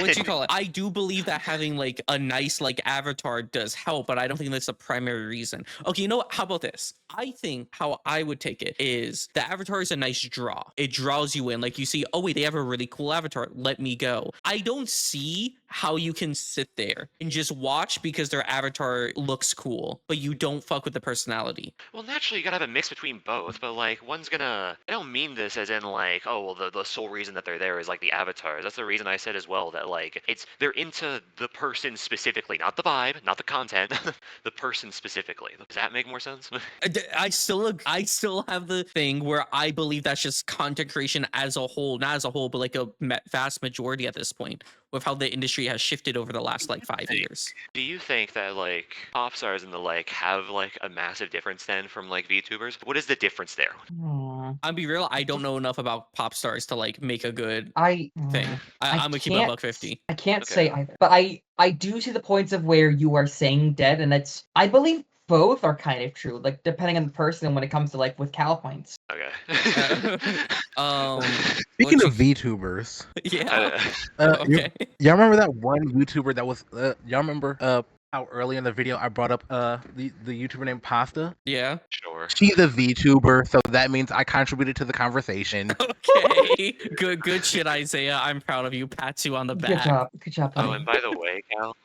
B: What you call it? I do believe that having like a nice like avatar does help, but I don't think that's the primary reason. Okay, you know what? How about this? I think how I would take it is the avatar is a nice draw. It draws you in. Like you see, oh wait, they have a really cool avatar. Let me go. I don't see how you can sit there and just watch because their avatar looks cool, but you don't fuck with the personality.
A: Well, naturally, you gotta have a mix between both, but like, one's gonna. I don't mean this as in like, oh, well, the sole reason that they're there is like the avatars. That's the reason I said as well that like they're into the person specifically, not the vibe, not the content, the person specifically. Does that make more sense?
B: I still have the thing where I believe that's just content creation as a whole, not as a whole, but like a vast majority at this point with how the industry has shifted over the last like 5 years.
A: Do you think that like pop stars and the like have like a massive difference then from like VTubers? What is the difference there?
B: I'll be real, I don't know enough about pop stars to like make a good
C: I
B: thing. I'm gonna keep it
C: can't-
B: $1.50.
C: I can't
A: Okay.
C: say either, but I do see the points of where you are saying dead, and that's I believe both are kind of true, like depending on the person when it comes to like with cal points.
A: Okay.
D: Speaking
B: what
D: of VTubers,
B: yeah.
D: you-
B: Okay.
D: y'all remember that one YouTuber that was? Y'all remember how early in the video I brought up the YouTuber named Pasta?
B: Yeah.
A: Sure.
D: She's a VTuber, so that means I contributed to the conversation.
B: Okay. Good shit, Isiah. I'm proud of you. Pat you on the back.
C: Good job, buddy.
A: Oh, and by the way, Cal.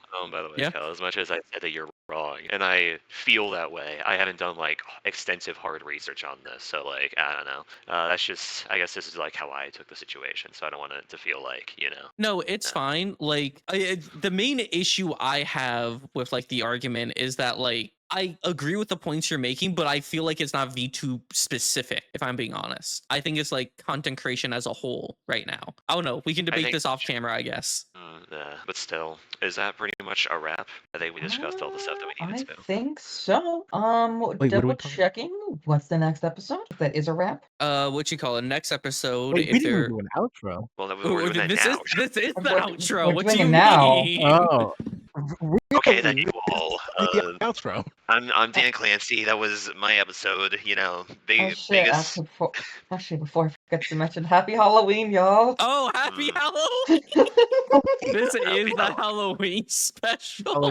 B: Yeah?
A: Cal, as much as I said that you're wrong, and I feel that way, I haven't done like extensive hard research on this, so like I don't know. That's just, I guess this is like how I took the situation, so I don't want it to feel like
B: No, it's fine. Like the main issue I have with like the argument is that like I agree with the points you're making, but I feel like it's not VTube specific, if I'm being honest. I think it's like content creation as a whole right now. I don't know. We can debate
A: think-
B: this off camera, I guess.
A: But still, is that pretty much a wrap? I think we discussed all the stuff that we
C: I
A: needed to.
C: think so.
D: what are we
C: Double
D: talking-
C: checking. What's the next episode? If that is a wrap.
B: What you call it? Next episode,
D: Wait, we
B: if
D: didn't
B: they're
D: even do an outro.
A: Well, we're doing that now.
B: this is the
C: We're-
B: outro.
C: we're
B: What
C: doing
B: do
C: it
B: you
C: now.
B: mean?
D: Oh,
A: Okay, then you all.
D: the outro.
A: I'm Dan Clancy. That was my episode.
C: Oh
A: Biggest.
C: shit! Actually, before I forget to mention, Happy Halloween, y'all.
B: Oh, happy
A: Mm.
B: Halloween! This is the
A: Halloween.
B: Halloween special.